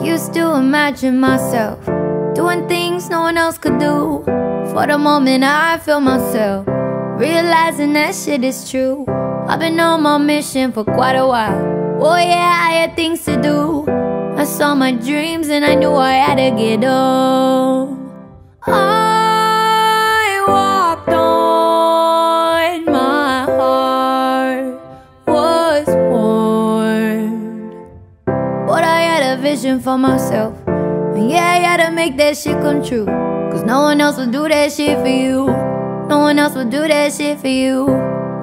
used to imagine myself doing things no one else could do. For the moment I feel myself realizing that shit is true. I've been on my mission for quite a while. Oh yeah, I had things to do. I saw my dreams and I knew I had to get up. I walked on, my heart was warmed. But I had a vision for myself, and yeah, I had to make that shit come true. Cause no one else would do that shit for you. No one else would do that shit for you.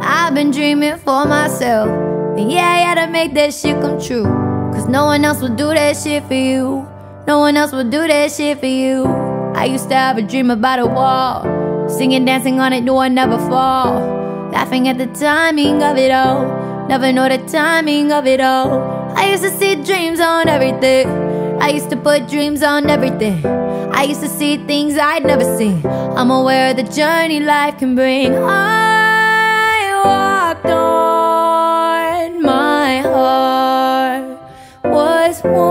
I've been dreaming for myself, and yeah, I had to make that shit come true. Cause no one else would do that shit for you. No one else would do that shit for you. I used to have a dream about a wall, singing, dancing on it, knew I'd never fall. Laughing at the timing of it all, never know the timing of it all. I used to see dreams on everything. I used to put dreams on everything. I used to see things I'd never seen. I'm aware of the journey life can bring. I walked on, my heart was warm.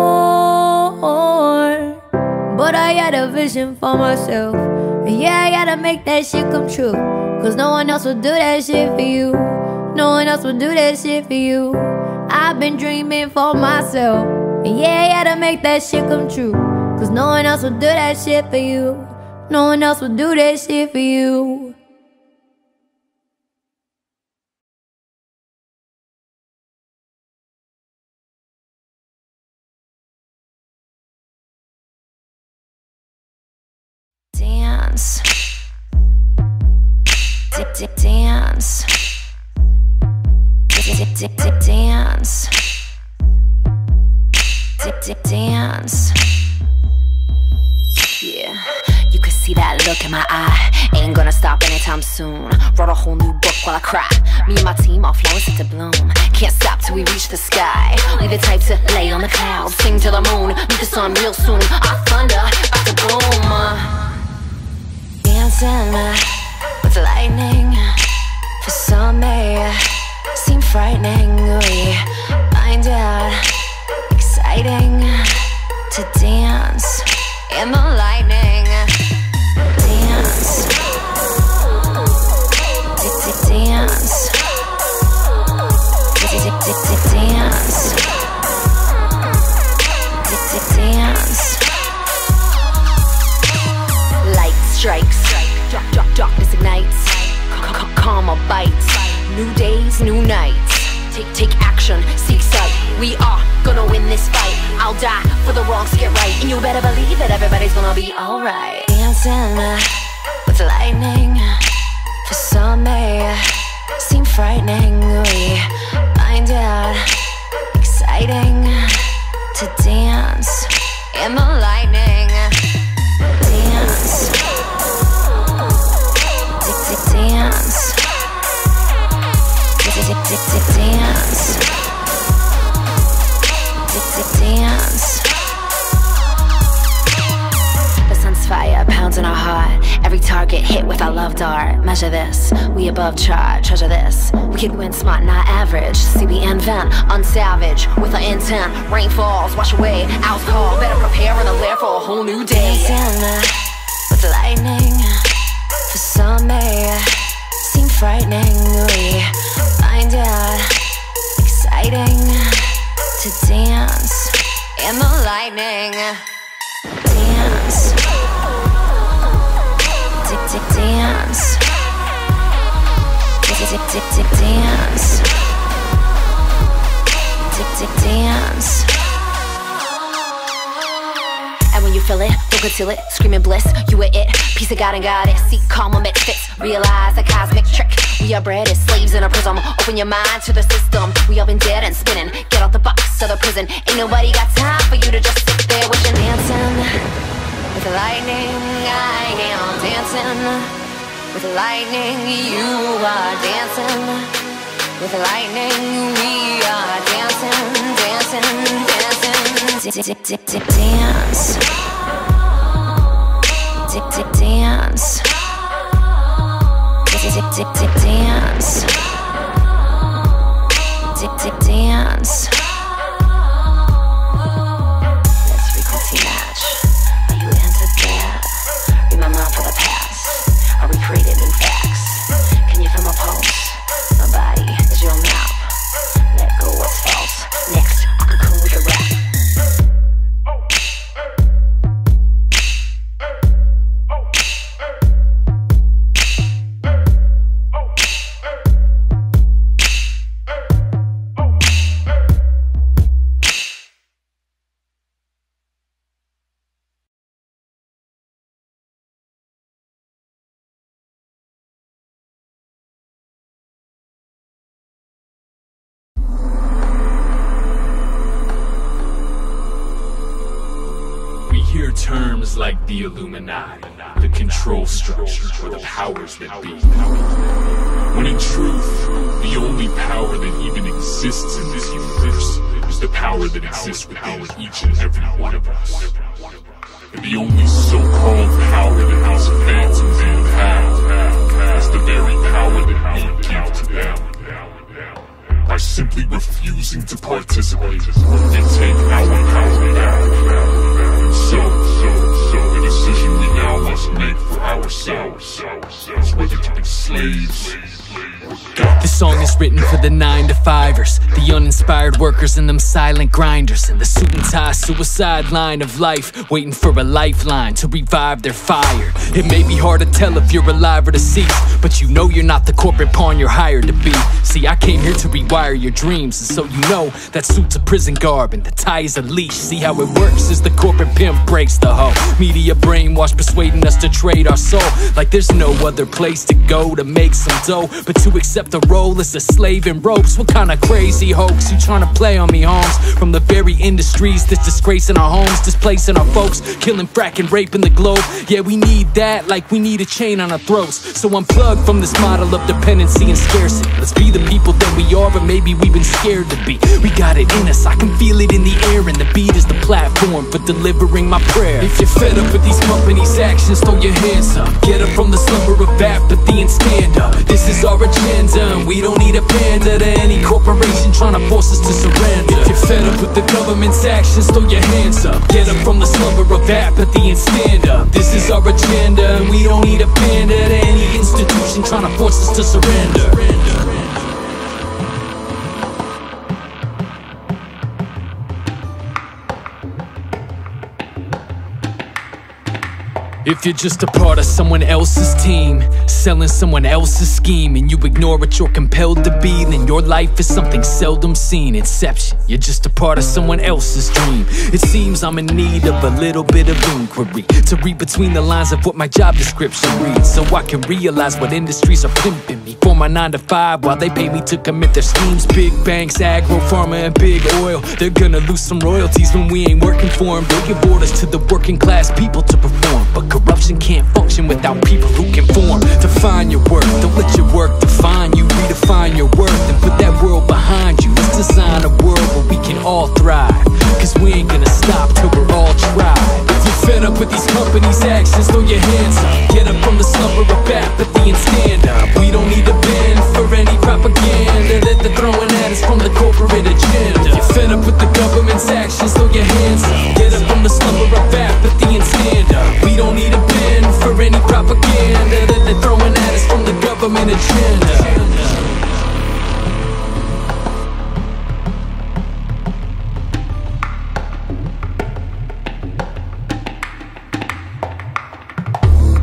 But I had a vision for myself, and yeah, I gotta make that shit come true. Cause no one else would do that shit for you. No one else would do that shit for you. I've been dreaming for myself, and yeah, I gotta make that shit come true. Cause no one else would do that shit for you. No one else would do that shit for you. Dance. Dance. Dance. Dance. Yeah, you could see that look in my eye. Ain't gonna stop anytime soon. Wrote a whole new book while I cry. Me and my team, all flowers set to bloom. Can't stop till we reach the sky. We the type to lay on the clouds, sing to the moon, meet the sun real soon. Our thunder, about to boom. Dancing with lightning. For some may seem frightening. We find out exciting to dance in the lightning. Dance. Dance. Dance. Dance. Light strikes, darkness ignites, karma bites. New days, new nights. Take action, seek sight. We are gonna win this fight. I'll die for the wrongs to get right, and you better believe that everybody's gonna be alright. Dancing with lightning. For some may seem frightening. We find out exciting to dance in the lightning. Dance. Dance. Dance. Dance. The sun's fire pounds in our heart. Every target hit with our love dart. Measure this, we above chart. Treasure this, we can win smart, not average. See, we invent, unsavage with our intent. Rain falls, wash away, owls call. Better prepare in the lair for a whole new day. Dancing with lightning. For some may seem frightening. We find out exciting to dance in the lightning. Dance. Dance. Dance. Dance. And when you feel it, don't conceal it, screaming bliss, you are it, piece of God and goddess. Seek calm amidst fits, realize a cosmic trick. We are bred as slaves in a prism. Open your mind to the system. We all been dead and spinning. Get out the box of the prison. Ain't nobody got time for you to just sit there wishing. Dancing with lightning, I am dancing with lightning. You are dancing with lightning. We are dancing, dancing, dancing. Dance. Dance. Dance. Dance. Let's hear terms like the Illuminati, the control structure, or the powers that be. When in truth, the only power that even exists in this universe is the power that exists within each and every one of us. And the only so-called power that these phantom men have is the very power that we give to them. By simply refusing to participate, we take our power back. So, the decision we now must make for ourselves is whether to be slaves. This song is written for the 9-to-5ers, the uninspired workers and them silent grinders, and the suit and tie suicide line of life, waiting for a lifeline to revive their fire. It may be hard to tell if you're alive or deceased, but you know you're not the corporate pawn you're hired to be. See, I came here to rewire your dreams, and so you know that suit's a prison garb and the tie is a leash. See how it works as the corporate pimp breaks the hoe. Media brainwash persuading us to trade our soul like there's no other place to go to make some dough, but to accept the role as a slave in ropes. What kind of crazy hoax you trying to play on me, Holmes? From the very industries that's disgracing our homes, displacing our folks, killing, fracking, raping the globe. Yeah, we need that like we need a chain on our throats. So unplug from this model of dependency and scarcity. Let's be the people that we are, but maybe we've been scared to be. We got it in us, I can feel it in the air, and the beat is the platform for delivering my prayer. If you're fed up with these companies' actions, throw your hands up. Get up from the slumber of apathy and stand up. This is our agenda, and we don't need a pander to any corporation trying to force us to surrender. If you're fed up with the government's actions, throw your hands up. Get up from the slumber of apathy and stand up. This is our agenda, and we don't need a pander to any institution trying to force us to surrender. If you're just a part of someone else's team, selling someone else's scheme, and you ignore what you're compelled to be, then your life is something seldom seen. Inception, you're just a part of someone else's dream. It seems I'm in need of a little bit of inquiry to read between the lines of what my job description reads, so I can realize what industries are pimping me for my 9-to-5 while they pay me to commit their schemes. Big banks, agro, pharma, and big oil, they're gonna lose some royalties when we ain't working for them. They give orders to the working class people to perform, but corruption can't function without people who can form. Define your worth, don't let your work define you. Redefine your worth and put that world behind you. Let's design a world where we can all thrive, cause we ain't gonna stop till we're all tried. If you're fed up with these companies' actions, throw your hands up. Get up from the slumber of apathy and stand up. We don't need to bend for any propaganda that they're throwing at us from the corporate agenda. If you're fed up with the government's actions, throw your hands up. Get up from the slumber of apathy and stand up. We don't need to bend for any propaganda that they're throwing at us from the government agenda.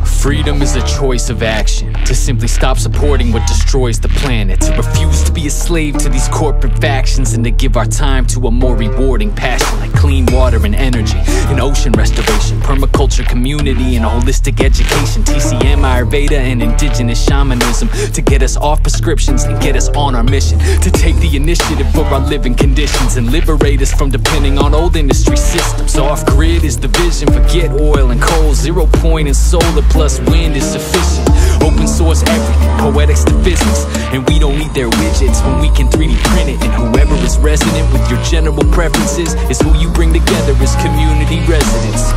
Freedom is a choice of action, to simply stop supporting what destroys the planet, to refuse to be a slave to these corporate factions, and to give our time to a more rewarding passion like clean water and energy, and ocean restoration, permaculture, community, and holistic education, TCM, Ayurveda, and indigenous shamanism, to get us off prescriptions and get us on our mission, to take the initiative for our living conditions and liberate us from depending on old industry systems. Off-grid is the vision, forget oil and coal, 0 point in solar plus wind is sufficient. Open source everything, poetics to physics, and we don't need their widgets when we can 3D print it. And whoever is resonant with your general preferences is who you bring together as community residents.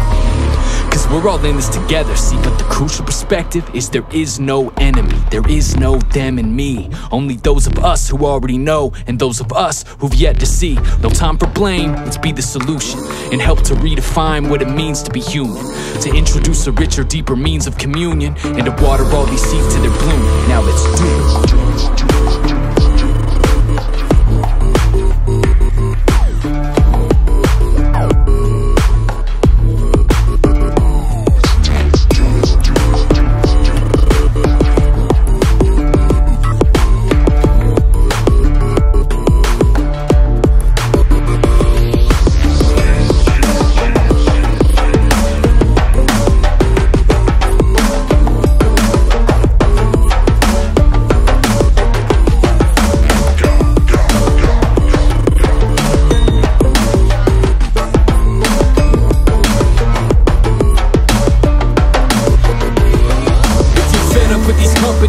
Cause we're all in this together, see, but the crucial perspective is there is no enemy, there is no them and me. Only those of us who already know, and those of us who've yet to see. No time for blame, let's be the solution, and help to redefine what it means to be human. To introduce a richer, deeper means of communion, and to water all these seeds to their bloom. Now let's do it.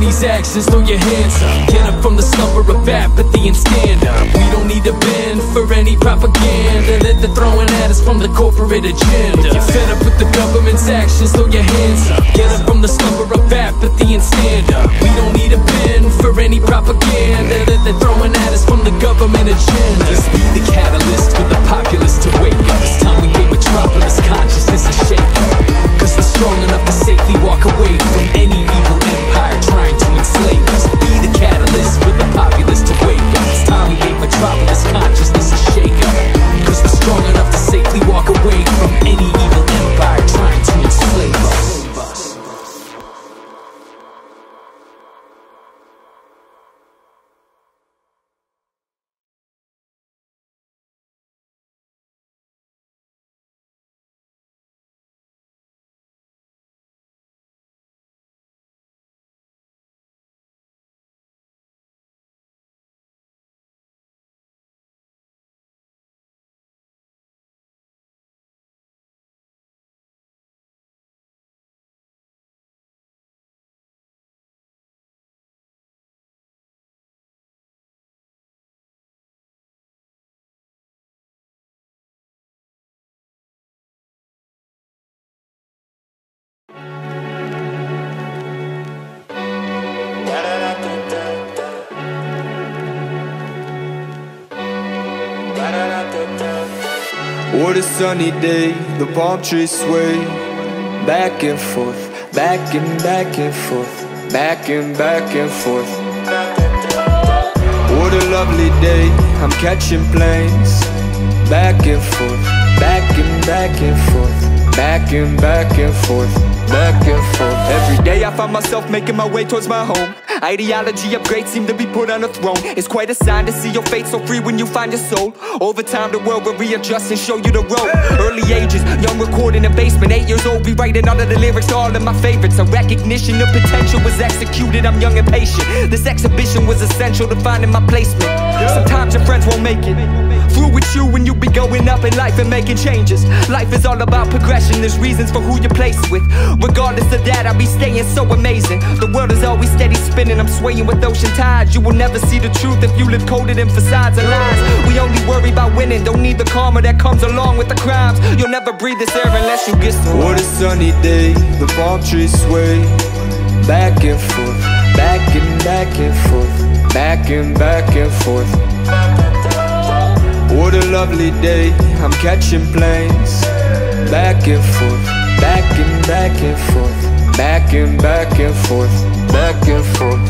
these actions, throw your hands up. Get up from the slumber of apathy and stand up. We don't need to bend for any propaganda that they're throwing at us from the corporate agenda. You're fed up with the government's actions, throw your hands up. Get up from the slumber of apathy and stand up. We don't need to bend for any propaganda that they're throwing at us from the government agenda. Let's be the catalyst for the populace to wake up. It's time we gave metropolis consciousness a shake up. Cause we're strong enough to safely walk away from any evil empire trying to enslave us. Be the catalyst for the populace to wake up. It's time we gave metropolis consciousness a shake up. Cause we're strong enough to safely walk away from any evil empire trying to enslave us. What a sunny day, the palm trees sway back and forth, back and back and forth, back and back and forth. What a lovely day, I'm catching planes back and forth, back and back and forth, back and back and forth, back and forth. Every day I find myself making my way towards my home. Ideology upgrades seem to be put on a throne. It's quite a sign to see your fate so free when you find your soul. Over time the world will readjust and show you the road. Early ages, young recording in a basement, 8 years old, rewriting all of the lyrics to all of my favorites. A recognition of potential was executed, I'm young and patient. This exhibition was essential to finding my placement. Sometimes your friends won't make it through with you when you be going up in life and making changes. Life is all about progression, there's reasons for who you're placed with. Regardless of that, I'll be staying so amazing. The world is always steady spinning, I'm swaying with ocean tides. You will never see the truth if you live coded in facades and lies. We only worry about winning, don't need the karma that comes along with the crimes. You'll never breathe this air unless you get some. What a sunny day, the palm trees sway back and forth, back and back and forth, back and back and forth. What a lovely day, I'm catching planes back and forth, back and back and forth, back and back and forth, back and forth.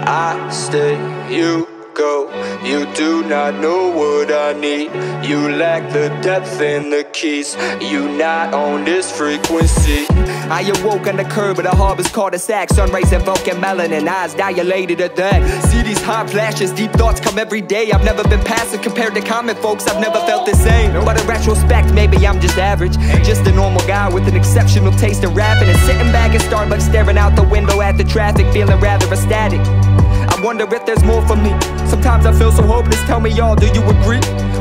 I stay, you go, you do not know what I need. You lack the depth and the keys, you not on this frequency. I awoke on the curb of the harbor's cul-de-sac. Sun rays invoking melanin, eyes dilated at that. See these hot flashes, deep thoughts come every day. I've never been passive compared to common folks, I've never felt the same. But in retrospect, maybe I'm just average, just a normal guy with an exceptional taste in rapping. And sitting back at Starbucks, staring out the window at the traffic, feeling rather ecstatic. I wonder if there's more for me. Sometimes I feel so hopeless, tell me y'all, do you agree?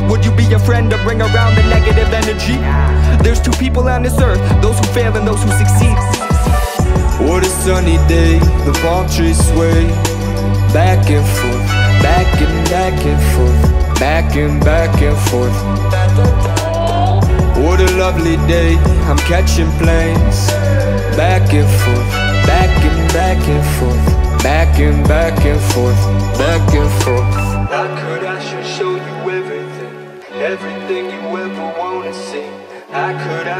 Would you be a friend to bring around the negative energy? There's two people on this earth, those who fail and those who succeed. What a sunny day, the palm trees sway back and forth, back and back and forth, back and back and forth. What a lovely day, I'm catching planes back and forth, back and back and forth, back and back and forth, back and forth. I should show you everything, everything you ever wanna see. I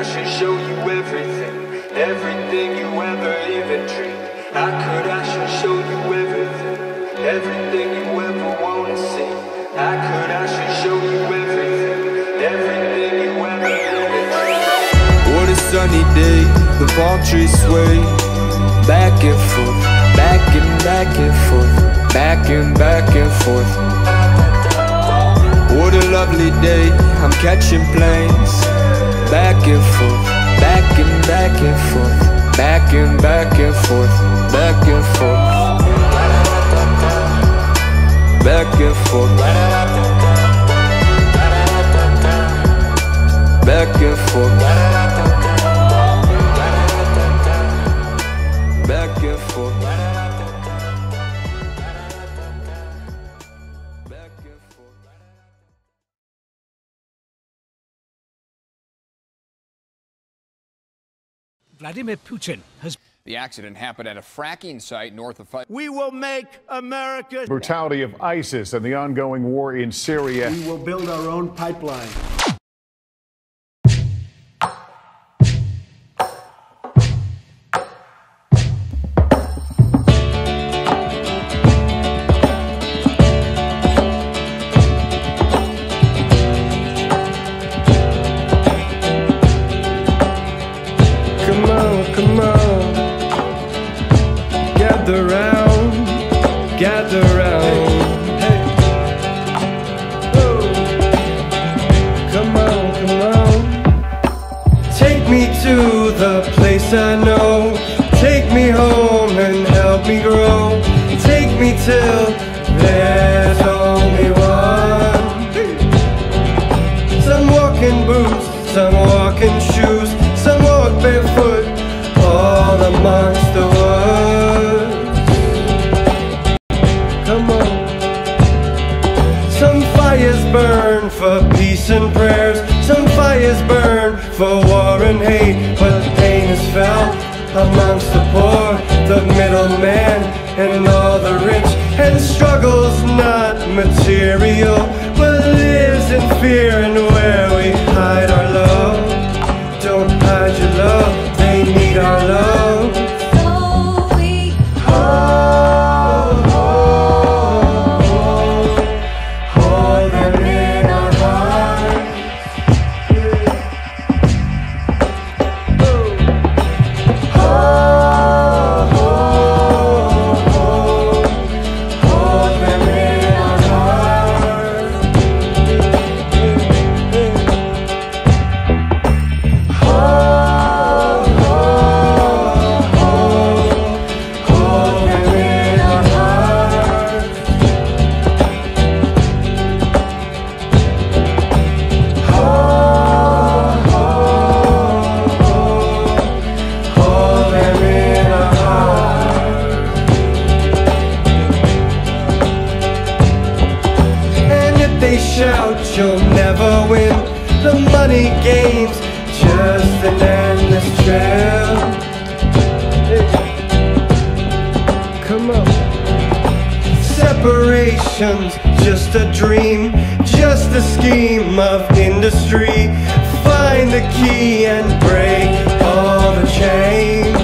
should show you everything, everything you ever even dream. I should show you everything, everything you ever wanna see. I should show you everything, everything you ever even dream. What a sunny day, the palm trees sway back and forth, back and back and forth, back and back and forth. What a lovely day, I'm catching planes back and forth, back and back and forth, back and back and forth, back and forth, back and forth, back and forth, back and forth. Vladimir Putin has... The accident happened at a fracking site north of... We will make America... Brutality of ISIS and the ongoing war in Syria. We will build our own pipeline. Come on, gather round, gather round. Hey, oh. Come on, take me to the place I know. Take me home and help me grow. Take me till there's only one. Some walk in boots, some walk in shoes, some walk barefoot, all amongst the woods. Come on. Some fires burn for peace and prayers, some fires burn for war and hate, but pain is felt amongst the poor, the middleman, and all the rich. And struggle's not material, but lives in fear, and where we hide our love. Don't hide your love, they need our love. So we hold them in our hearts. Hold them in our hearts. Hold them in our hearts. Hold them in our hearts. And if they shout, you'll never win. The money game's just an endless trail. Come on. Separation's just a dream, just a scheme of industry. Find the key and break all the chains.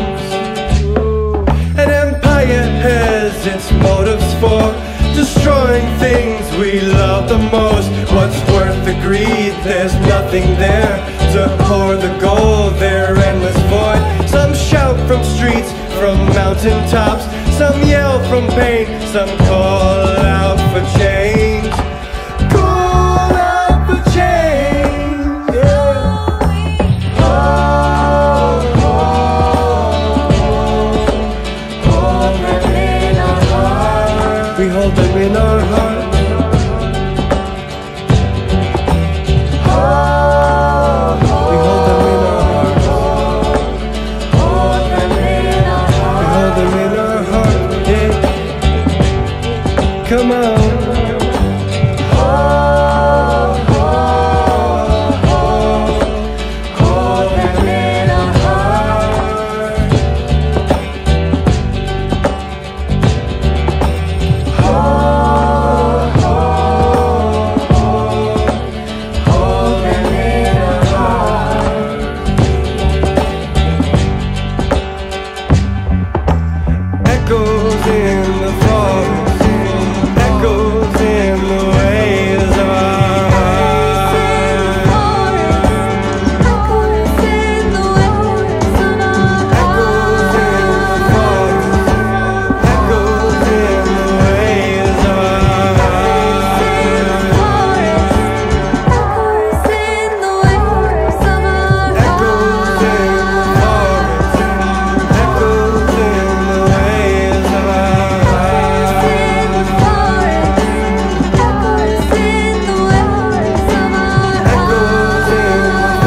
An empire has its motives for destroying things we love the most. What's worth the greed? There's nothing there to hoard the gold, their endless void. Some shout from streets, from mountain tops, some yell from pain, some call out for change. Call out for change, yeah. Hold them in our heart. We hold them in our heart. We hold them in our heart. Hold them in our heart. We hold them in our heart, yeah. Come on. Hold them in our heart. Hold them in our heart. Echoes in the forest, echoes in the waves of our heart. echoes in the waves of our Echoes in the forest, echoes in the waves of our heart. Echoes in the waves of our Echoes in the forest, echoes in the waves of our heart. Echoes in the waves of our Echoes in the forest,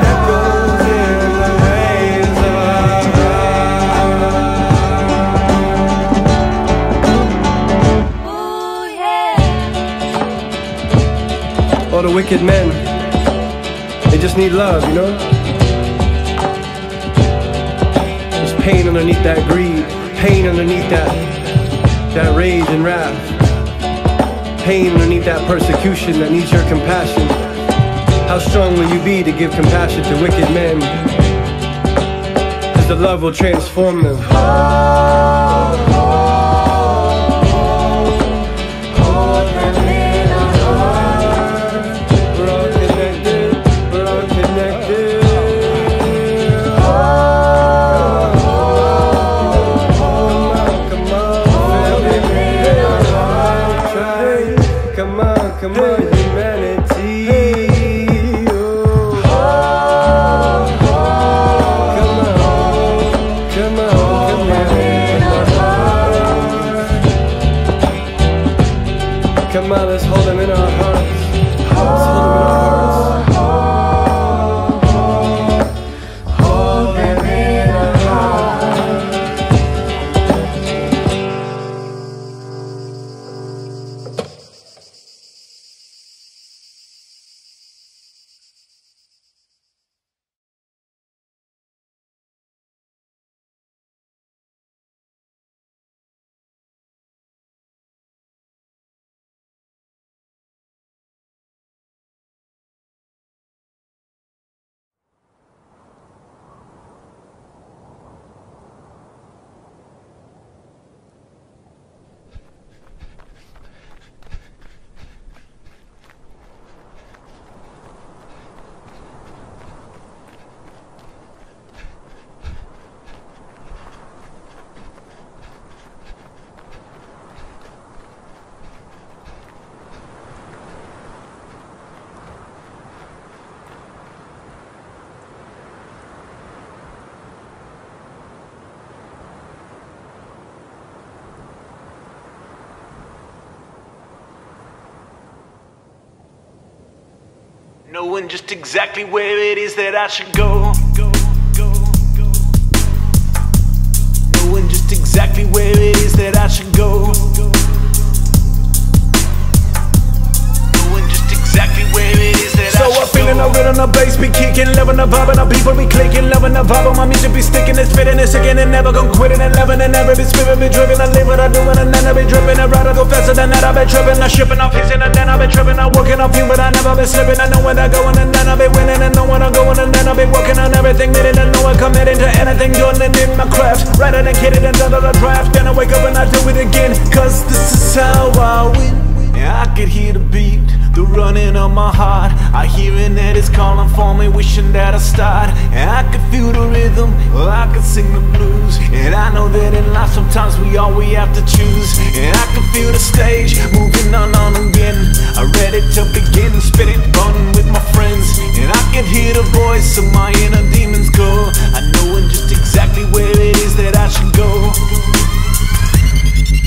echoes in the waves of our heart. Ooh, yeah. All the wicked men, they just need love, you know? Pain underneath that greed, pain underneath that rage and wrath, pain underneath that persecution that needs your compassion. How strong will you be to give compassion to wicked men? Cause the love will transform them. Come on, humanity. Come on, let's hold them in our hearts. Let's hold them in our hearts. Hold them in our hearts. Knowing just exactly where it is that I should go. Knowing just exactly where it is that I should go. Knowing just exactly where it is that I should go. So I'm feeling the rhythm, the bass be kicking, loving the vibe and the people be clicking, loving the vibe, my music be sticking, it's fitting, it's sticking, and never gon' quit it, and loving and never be spirit be driven. I live what I do and then I be dripping, I'd rather go faster than that. I be tripping, I shipping, I'm fixing, and then I be tripping, I'm working on you, but I never been slipping. I know where I'm going and then I be winning, and know where I'm going and then I be working on everything, minute, and know I'm committing to anything, doing it in my craft, rather than kidding and under the draft. Then I wake up and I do it again, cause this is how I win. I could hear the beat, the running of my heart. I hearing that it's calling for me, wishing that I start. And I could feel the rhythm, or I could sing the blues. And I know that in life sometimes we have to choose. And I can feel the stage, moving on again. I'm ready to begin, spitting fun with my friends. And I can hear the voice of my inner demons go. I know just exactly where it is that I should go.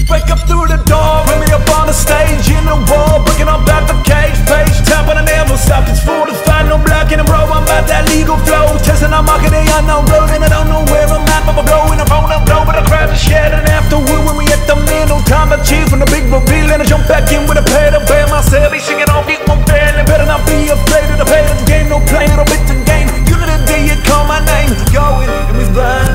Break up through the door, bring me up on the stage, in the wall, breaking up back the cage, page, top and I never stop. It's fortified, no blocking and bro, I'm about that legal flow, testing I'm marking the unknown road, and I don't know where I'm at, but I'm blowing the phone, I'm blowing the crowd and shit. And afterward, when we at the middle, time to chill from the big reveal, and I jump back in with a pair of bear myself, be singing on beat one fair, and better not be afraid of the pay of the game, no playing, no bit to game. You know the day you call my name, going and we blind.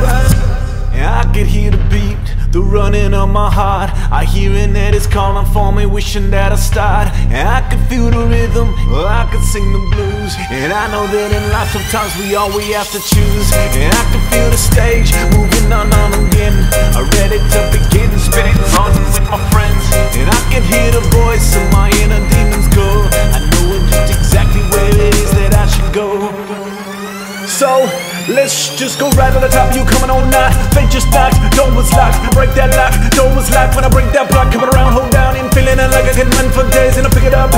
And I could hear the beat, the running of my heart. I hearing that it's calling for me, wishing that I start. And I could feel the rhythm, or I could sing the blues. And I know that in life sometimes we have to choose. And I can feel the stage, moving on again. I'm ready to begin, spinning fun with my friends. And I can hear the voice of my inner demons go. I know just exactly where it is that I should go. So let's just go right on the top of you coming on now. Fate just knocked, door was locked, break that lock, door was locked. When I break that block, coming around, hold down and feeling it like I can run for days. And I pick it up,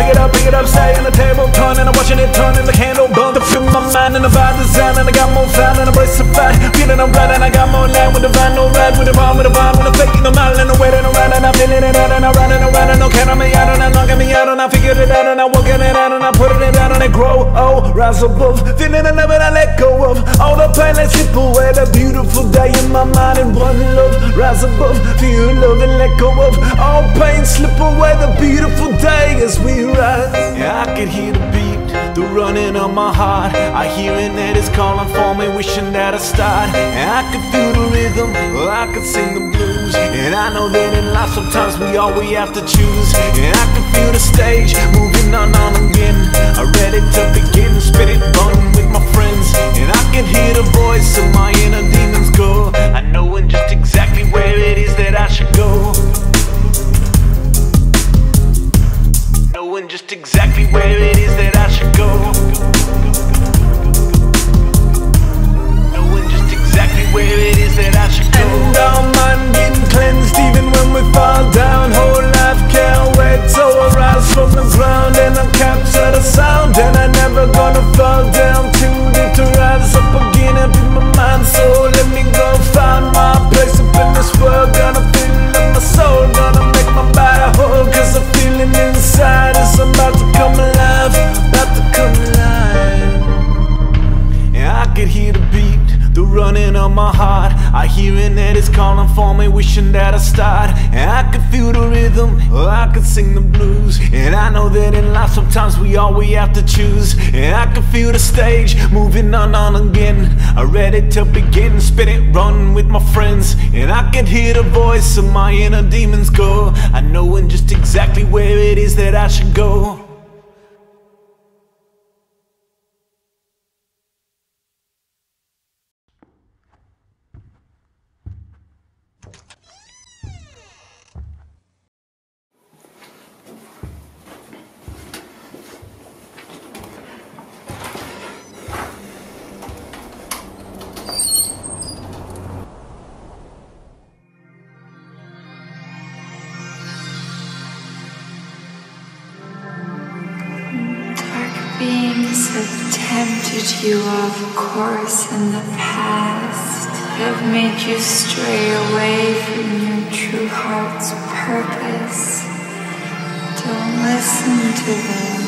stay on the table, turn, and I'm watching it turn, and the candle burn. To fill my mind and the vibe design, and I got more fun and I brace the fight. Feeling I'm right and I got more line with the vibe, no ride with the vibe, with the fake in the mile and the waiting around, and I'm feeling it out and I'm riding around, and no counting me out, and I'm knocking me out, and I figured it out, and I'm working it out, and I'm putting it down, and I grow, oh, rise above, feeling the love and I let go of all the pain, let's slip away the beautiful day in my mind, and one love, rise above, feel love and let go of all pain, slip away the beautiful day as we rise. Yeah, I could hear the beat, the running of my heart. I hearing that it's calling for me, wishing that I start. And I could feel the rhythm, or I could sing the blues. And I know that in life sometimes we have to choose. And I can feel the stage moving on again. I'm ready to begin, spit it, run with my friends. And I can hear the voice of my inner demons go. I know just exactly where it is that I should go. Knowing just exactly where it is that I should go. Knowing just exactly where it is that I should go. And our mind getting cleansed even when we fall down. Whole life can't wait to arise from the ground. And I capture the sound, and I'm never gonna fall down. Too deep to rise up again up in my mind. So let me go find my place up in this world. Gonna feel in my soul, gonna make my body whole. Cause the feeling inside is about to come alive, about to come alive. And I could hear the beat, the running of my heart. I hearing that it's calling for me, wishing that I start. And I could feel the rhythm, or I could sing the blues. And I know that in life sometimes we have to choose. And I can feel the stage moving on again. I'm ready to begin, spit it, run with my friends. And I can hear the voice of my inner demons go. I know just exactly where it is that I should go. Beings have tempted you off course in the past, have made you stray away from your true heart's purpose. Don't listen to them.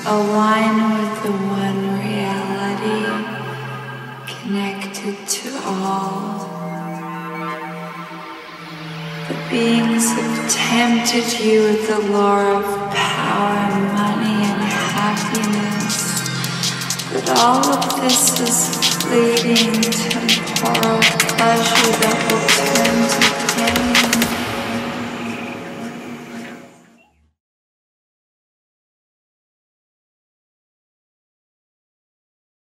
Align with the one reality, connected to all. The beings have tempted you with the lure of power, money, and happiness. But all of this is fleeting, temporal pleasure that will turn to pain.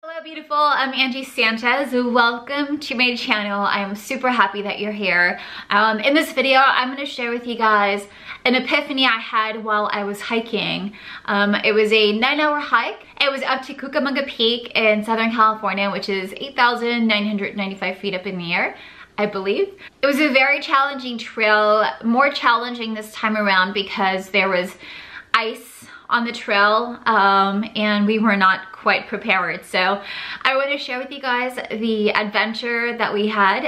Hello beautiful, I'm Angie Sanchez. Welcome to my channel. I'm super happy that you're here. In this video, I'm going to share with you guys an epiphany I had while I was hiking. It was a 9-hour hike. It was up to Cucamonga Peak in Southern California, which is 8,995 feet up in the air, I believe. It was a very challenging trail, more challenging this time around because there was ice on the trail and we were not quite prepared. So I want to share with you guys the adventure that we had.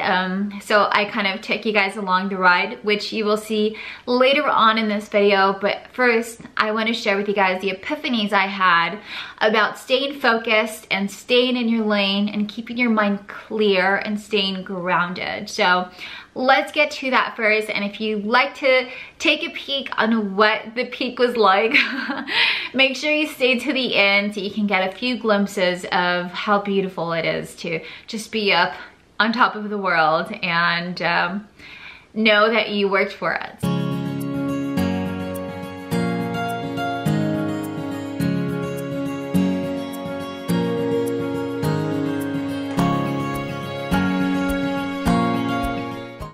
So I kind of took you guys along the ride, which you will see later on in this video. But first, I want to share with you guys the epiphanies I had about staying focused and staying in your lane and keeping your mind clear and staying grounded. So let's get to that first. And if you'd like to take a peek on what the peak was like, make sure you stay to the end so you can get a few glimpses of how beautiful it is to just be up on top of the world and know that you worked for it.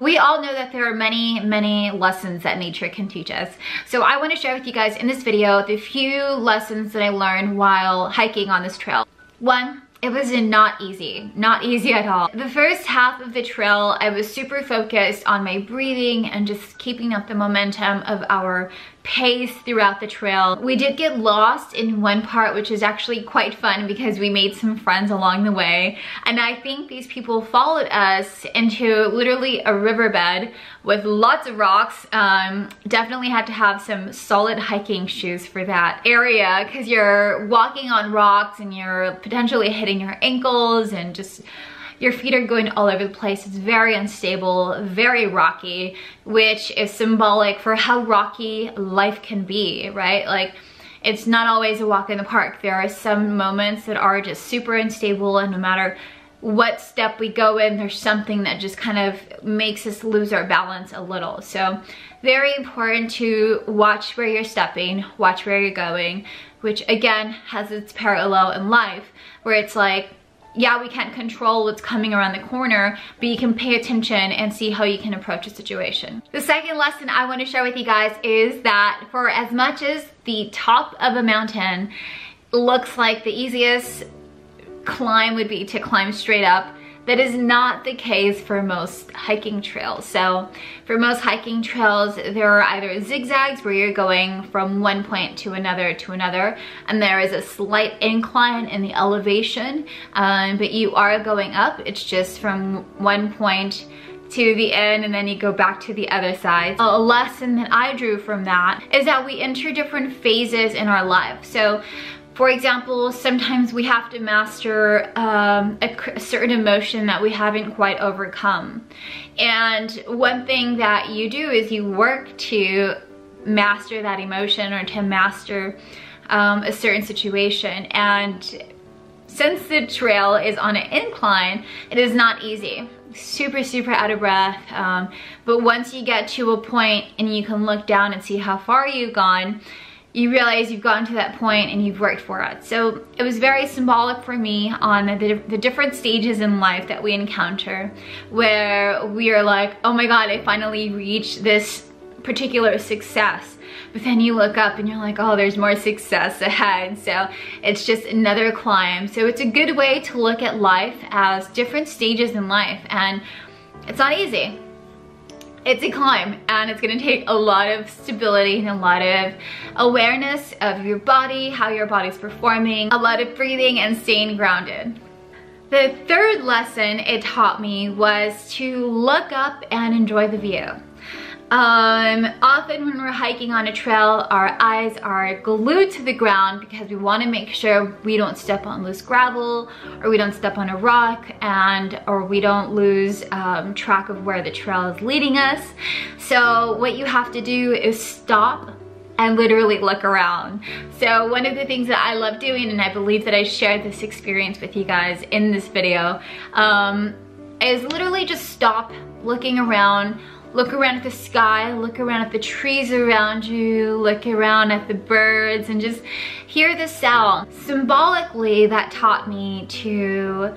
We all know that there are many, many lessons that nature can teach us. So I want to share with you guys in this video the few lessons that I learned while hiking on this trail. One, it was not easy at all. The first half of the trail, I was super focused on my breathing and just keeping up the momentum of our pace throughout the trail. We did get lost in one part, which is actually quite fun because we made some friends along the way. And I think these people followed us into literally a riverbed with lots of rocks. Definitely had to have some solid hiking shoes for that area because you're walking on rocks and you're potentially hitting your ankles and just your feet are going all over the place. It's very unstable, very rocky, which is symbolic for how rocky life can be, right? Like, it's not always a walk in the park. There are some moments that are just super unstable, and no matter what step we go in, there's something that just kind of makes us lose our balance a little. So very important to watch where you're stepping, watch where you're going, which again has its parallel in life, where it's like, yeah, we can't control what's coming around the corner, but you can pay attention and see how you can approach a situation. The second lesson I want to share with you guys is that for as much as the top of a mountain looks like the easiest climb would be to climb straight up, that is not the case for most hiking trails. So for most hiking trails, there are either zigzags where you're going from one point to another, and there is a slight incline in the elevation, but you are going up. It's just from one point to the end, and then you go back to the other side. A lesson that I drew from that is that we enter different phases in our life. So for example, sometimes we have to master a certain emotion that we haven't quite overcome. And one thing that you do is you work to master that emotion or to master a certain situation. And since the trail is on an incline, it is not easy. Super, super out of breath. But once you get to a point and you can look down and see how far you've gone, you realize you've gotten to that point and you've worked for it. So it was very symbolic for me on the different stages in life that we encounter, where we are like, oh my God, I finally reached this particular success. But then you look up and you're like, oh, there's more success ahead. So it's just another climb. So it's a good way to look at life as different stages in life. And it's not easy. It's a climb, and it's gonna take a lot of stability and a lot of awareness of your body, how your body's performing, a lot of breathing and staying grounded. The third lesson it taught me was to look up and enjoy the view. Often when we're hiking on a trail, our eyes are glued to the ground because we want to make sure we don't step on loose gravel, or we don't step on a rock, or we don't lose track of where the trail is leading us. So what you have to do is stop and literally look around. So one of the things that I love doing, and I believe that I shared this experience with you guys in this video, is literally just stop looking around. Look around at the sky, look around at the trees around you, look around at the birds, and just hear the sound. Symbolically, that taught me to,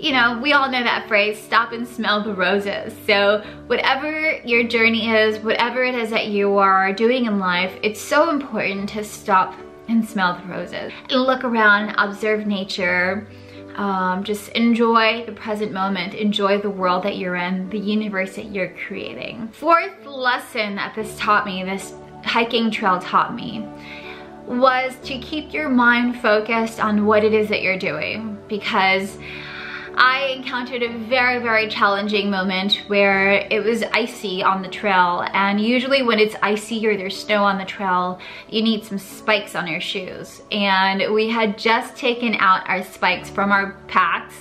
you know, we all know that phrase, stop and smell the roses. So whatever your journey is, whatever it is that you are doing in life, it's so important to stop and smell the roses. And look around, observe nature, just enjoy the present moment, enjoy the world that you're in, the universe that you're creating. Fourth lesson that this taught me, this hiking trail taught me, was to keep your mind focused on what it is that you're doing, because I encountered a very, very challenging moment where it was icy on the trail, and usually when it's icy or there's snow on the trail, you need some spikes on your shoes. And we had just taken out our spikes from our packs,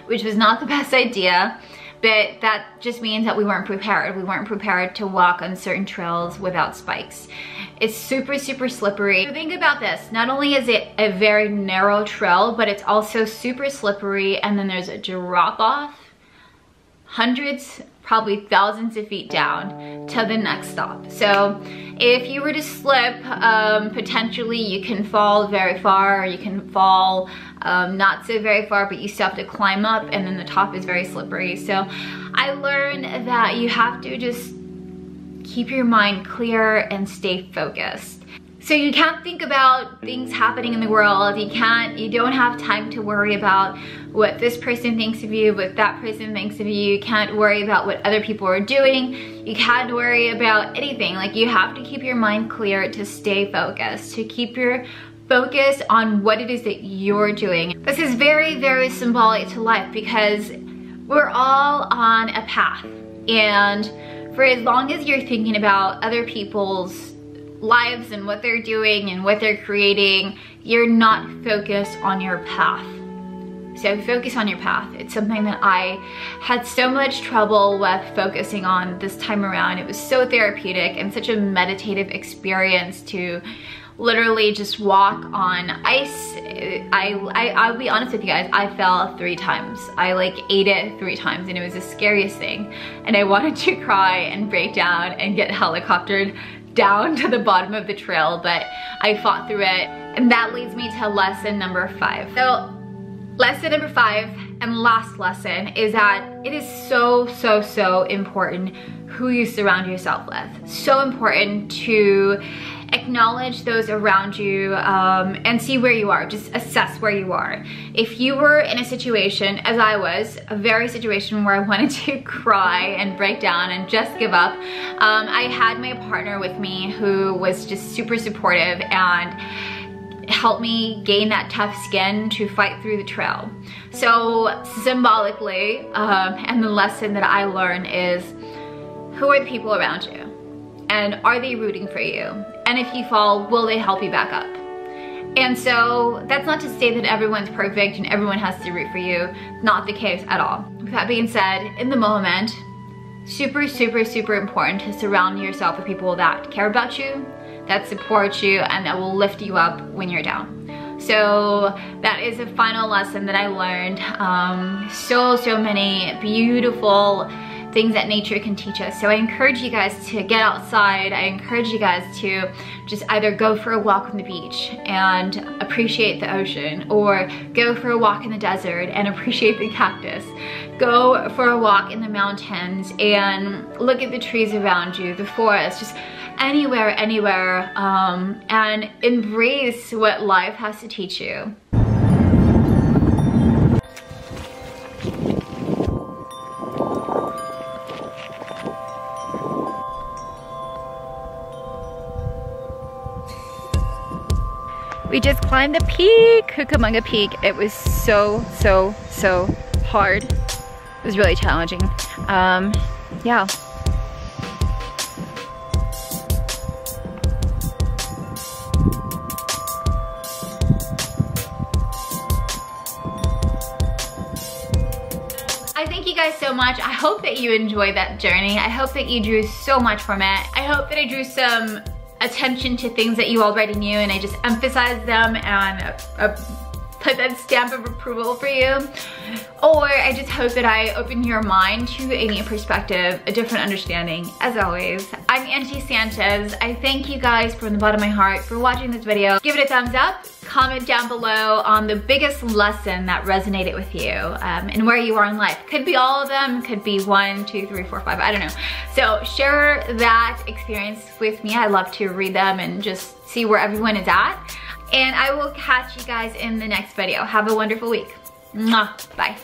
which was not the best idea, but that just means that we weren't prepared. We weren't prepared to walk on certain trails without spikes. It's super, super slippery. So think about this. Not only is it a very narrow trail, but it's also super slippery, and then there's a drop off hundreds, probably thousands of feet down to the next stop. So if you were to slip, potentially you can fall very far, or you can fall not so very far, but you still have to climb up, and then the top is very slippery. So I learned that you have to just keep your mind clear and stay focused. So you can't think about things happening in the world. You don't have time to worry about what this person thinks of you, what that person thinks of you. You can't worry about what other people are doing. You can't worry about anything. Like, you have to keep your mind clear to stay focused, to keep your focus on what it is that you're doing. This is very, very symbolic to life, because we're all on a path, and for as long as you're thinking about other people's lives and what they're doing and what they're creating, you're not focused on your path. So focus on your path. It's something that I had so much trouble with focusing on this time around. It was so therapeutic and such a meditative experience to literally just walk on ice. I'll be honest with you guys, I fell 3 times. I like ate it 3 times and it was the scariest thing. And I wanted to cry and break down and get helicoptered down to the bottom of the trail, but I fought through it. And that leads me to lesson number 5. So lesson number 5 and last lesson is that it is so important who you surround yourself with. So important to acknowledge those around you and see where you are. Just assess where you are. If you were in a situation, as I was, a very situation where I wanted to cry and break down and just give up, I had my partner with me who was just super supportive and helped me gain that tough skin to fight through the trail. So symbolically, and the lesson that I learned is, who are the people around you? And are they rooting for you? And if you fall, will they help you back up? And so that's not to say that everyone's perfect and everyone has to root for you. Not the case at all. With that being said, in the moment, super important to surround yourself with people that care about you, that support you, and that will lift you up when you're down. So that is a final lesson that I learned. So many beautiful things that nature can teach us. So I encourage you guys to get outside. I encourage you guys to just either go for a walk on the beach and appreciate the ocean, or go for a walk in the desert and appreciate the cactus. Go for a walk in the mountains and look at the trees around you, the forest, just anywhere, and embrace what life has to teach you. We just climbed the peak, Cucamonga Peak. It was so hard. It was really challenging. Yeah. I thank you guys so much. I hope that you enjoyed that journey. I hope that you drew so much from it. I hope that I drew some attention to things that you already knew and I just emphasized them and put that stamp of approval for you. Or I just hope that I open your mind to a new perspective, a different understanding. As always, I'm Angie Sanchez. I thank you guys from the bottom of my heart for watching this video. Give it a thumbs up, comment down below on the biggest lesson that resonated with you and where you are in life. Could be all of them, could be 1, 2, 3, 4, 5, I don't know. So share that experience with me. I love to read them and just see where everyone is at. And I will catch you guys in the next video. Have a wonderful week. Mwah. Bye.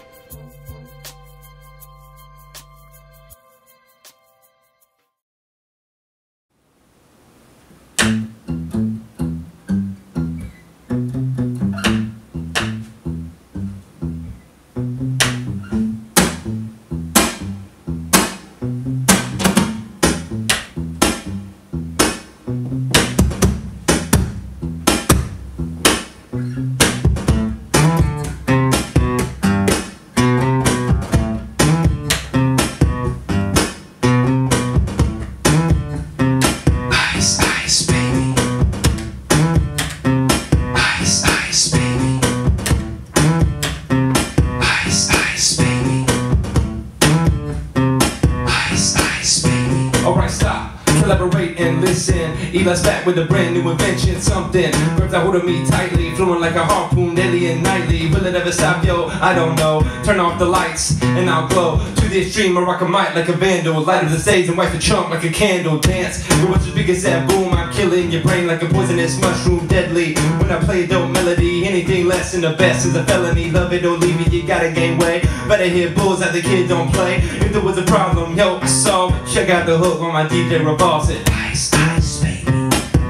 Eli's back with a brand new invention, something grabs a hold of me tightly, flowing like a harpoon daily and nightly. Will it ever stop, yo? I don't know. Turn off the lights and I'll glow to the extreme. I rock a mic like a vandal, light up the stage and wipe the chunk like a candle. Dance, but what's the biggest that boom? I'm killing your brain like a poisonous mushroom, deadly. When I play a dope melody, anything less than the best is a felony. Love it or leave it, you gotta gain weight. Better hit bulls that the kid don't play. If there was a problem, yo, I solve it. Check out the hook on my DJ revolves it. Ice, ice, baby.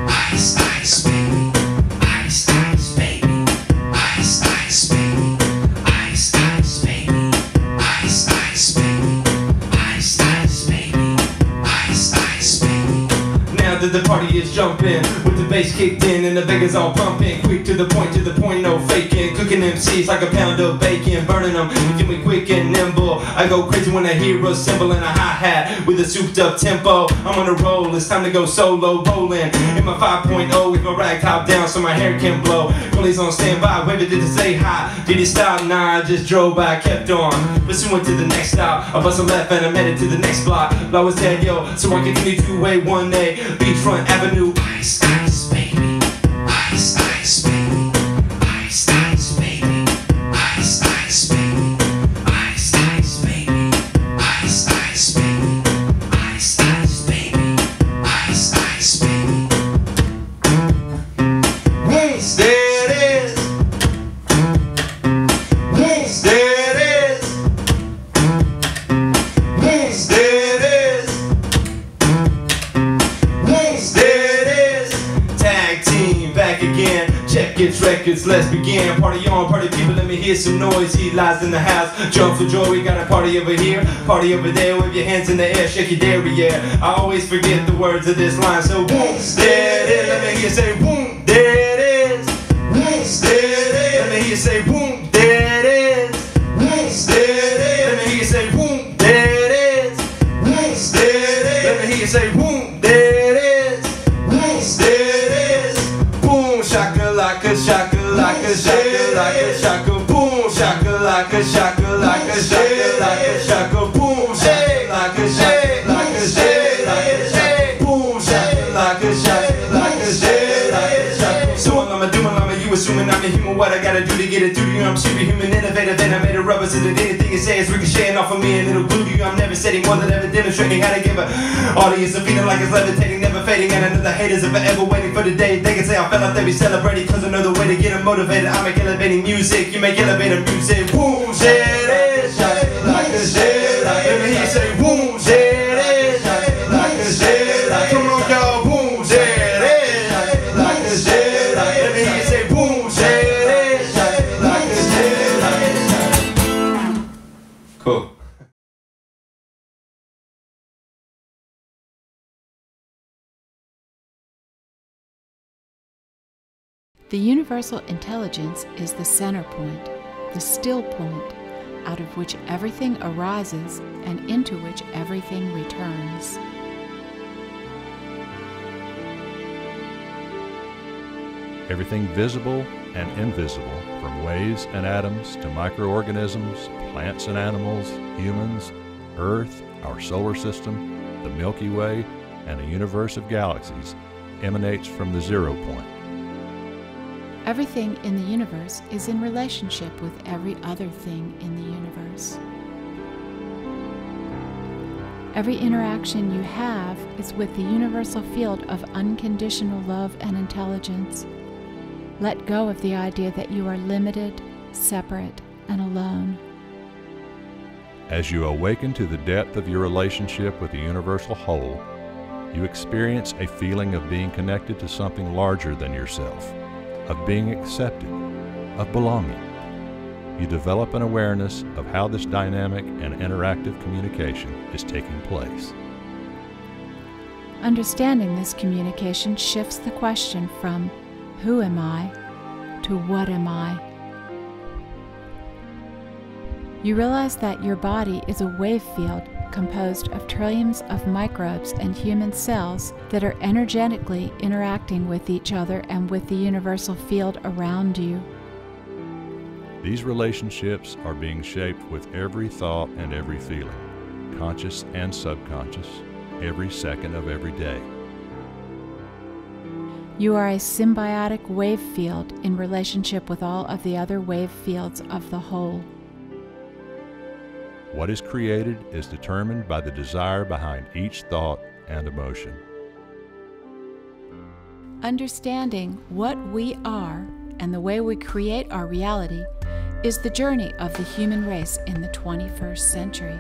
Ice, ice, baby. Ice, ice, baby. Ice, ice, baby. Ice, ice, baby. Ice, ice, baby. Ice, ice, baby. Ice, ice, baby. Now that the party is jumping, with the bass kicked in and the Vegas all pumping. Quick to the point, no faking. Cooking MCs like a pound of bacon, burning them, get me quick and nimble. I go crazy when I hear a cymbal and a hi-hat with a souped up tempo. I'm on a roll, it's time to go solo rolling. In my 5.0 with my rag top down so my hair can blow. Curly's on standby, waving did it say hi? Did he stop? Nah, I just drove by, kept on. Pursuing to the next stop, I bust a left and I made it to the next block. I was dead, yo, so I continue 2-way 1A, Beachfront Avenue. Ice, ice, baby. Ice, ice, baby. Ice, ice, baby. Ice, ice, baby. Ice, ice, baby. Ice, ice, baby. Ice, ice, baby. Ice, ice, baby. Wings, there it is. Wings, there it is. Wings, there it is. Wings, there it is. Tag team back again. Check its records, let's begin. Party on, party people, let me hear some noise. He lies in the house, jump for joy. We got a party over here, party over there. Wave your hands in the air, shake your derriere. I always forget the words of this line, so boom, there it is. Let me hear you say boom, there it is. Boom, there it is. Let me hear you say boom, there it is. Boom, there it is. Let me hear you say boom, there it is. Boom, there it is. Let me hear you say boom, there it is. Boom, there it is. Boom, shakalaka, shakalaka, shakalaka, shaka, boom, shakalaka, shakalaka, shakalaka, shaka, boom, shakalaka, shakalaka, shakalaka, shaka, boom, shakalaka, shakalaka, shakalaka, shaka. So I'm doing, you assuming I'm a human. What I gotta do to get it through to you? I'm superhuman, innovative, and I made a rubber so that anything you say is ricocheting off of me and it'll glue to you. I'm never setting more than ever demonstrating how to give an audience a feeling like it's levitating, never fading. And I know the haters are forever waiting for the day they can say I fell out, they be celebrating, cause I know the way to get them motivated. I make elevating music, you make elevator music. Boom, there it is, like a shit. Let me hear you say boom, there it is, like a shit. Come on, y'all, boom, there it is, like a shit. Let me hear you say boom, there it is, like a shit. Cool. The universal intelligence is the center point, the still point, out of which everything arises and into which everything returns. Everything visible and invisible, from waves and atoms to microorganisms, plants and animals, humans, Earth, our solar system, the Milky Way, and a universe of galaxies, emanates from the zero point. Everything in the universe is in relationship with every other thing in the universe. Every interaction you have is with the universal field of unconditional love and intelligence. Let go of the idea that you are limited, separate, and alone. As you awaken to the depth of your relationship with the universal whole, you experience a feeling of being connected to something larger than yourself, of being accepted, of belonging. You develop an awareness of how this dynamic and interactive communication is taking place. Understanding this communication shifts the question from who am I to what am I? You realize that your body is a wave field composed of trillions of microbes and human cells that are energetically interacting with each other and with the universal field around you. These relationships are being shaped with every thought and every feeling, conscious and subconscious, every second of every day. You are a symbiotic wave field in relationship with all of the other wave fields of the whole. What is created is determined by the desire behind each thought and emotion. Understanding what we are and the way we create our reality is the journey of the human race in the 21st century.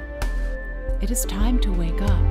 It is time to wake up.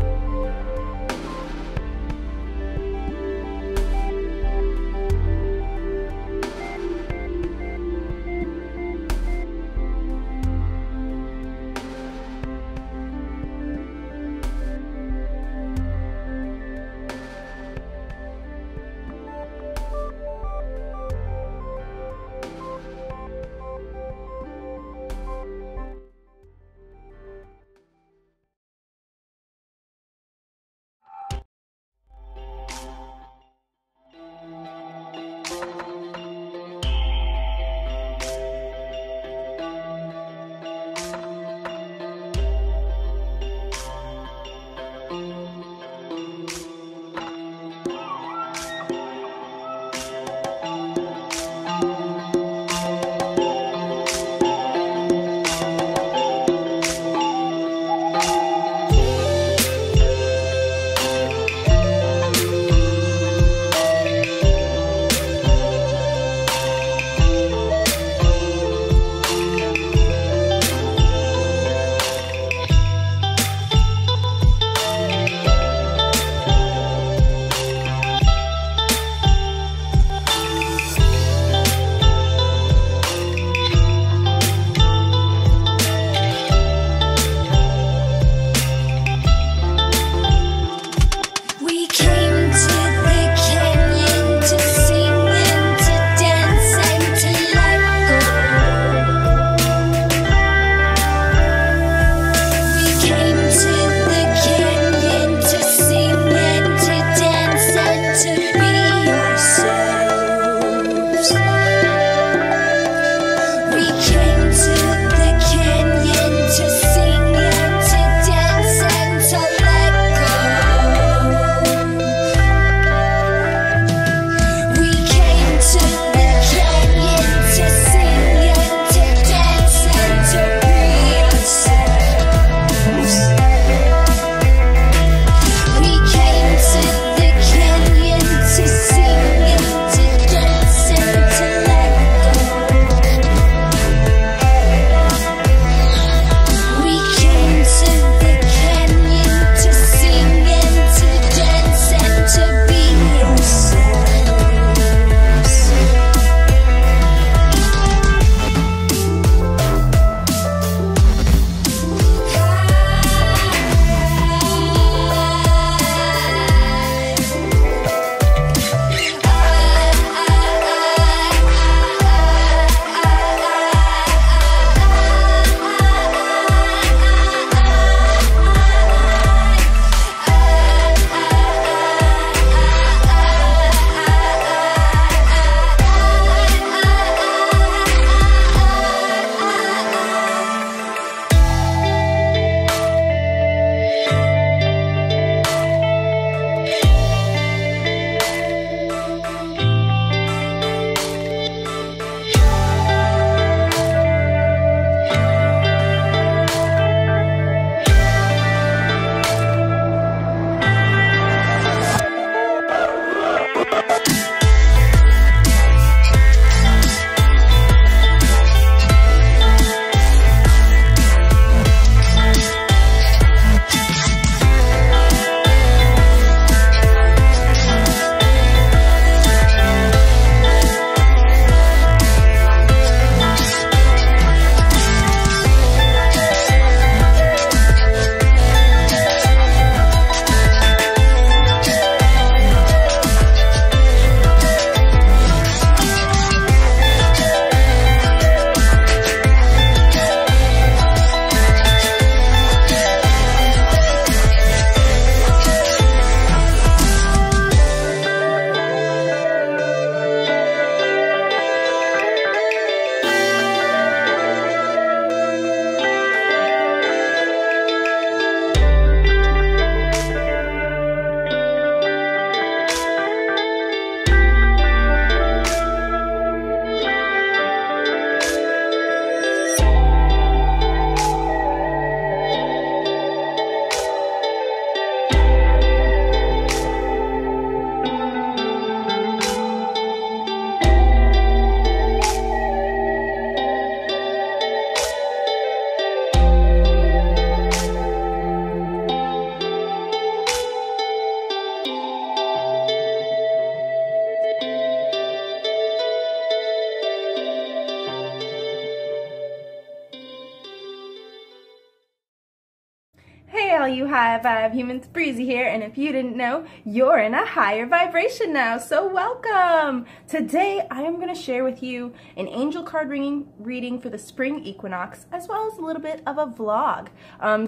Hey all you high vibe humans, Breezy here, and if you didn't know, you're in a higher vibration now, so welcome! Today I am going to share with you an angel card reading for the spring equinox, as well as a little bit of a vlog,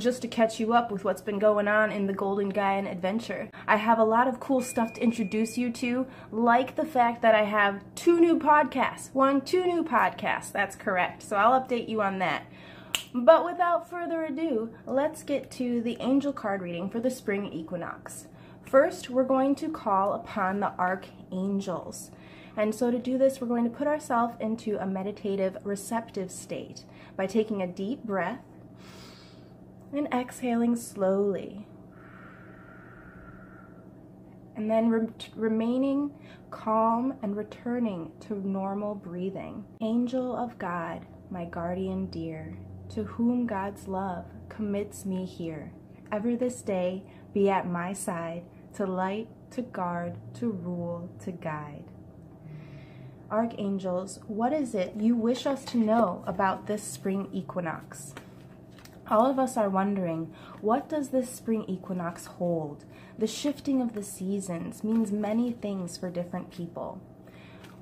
just to catch you up with what's been going on in the Golden Gaian adventure. I have a lot of cool stuff to introduce you to, like the fact that I have two new podcasts, two new podcasts, that's correct, so I'll update you on that. But without further ado, let's get to the angel card reading for the spring equinox. First, we're going to call upon the archangels. And so to do this, we're going to put ourselves into a meditative, receptive state by taking a deep breath and exhaling slowly. And then remaining calm and returning to normal breathing. Angel of God, my guardian dear, to whom God's love commits me here, ever this day be at my side, to light, to guard, to rule, to guide. Archangels, what is it you wish us to know about this spring equinox? All of us are wondering, what does this spring equinox hold? The shifting of the seasons means many things for different people.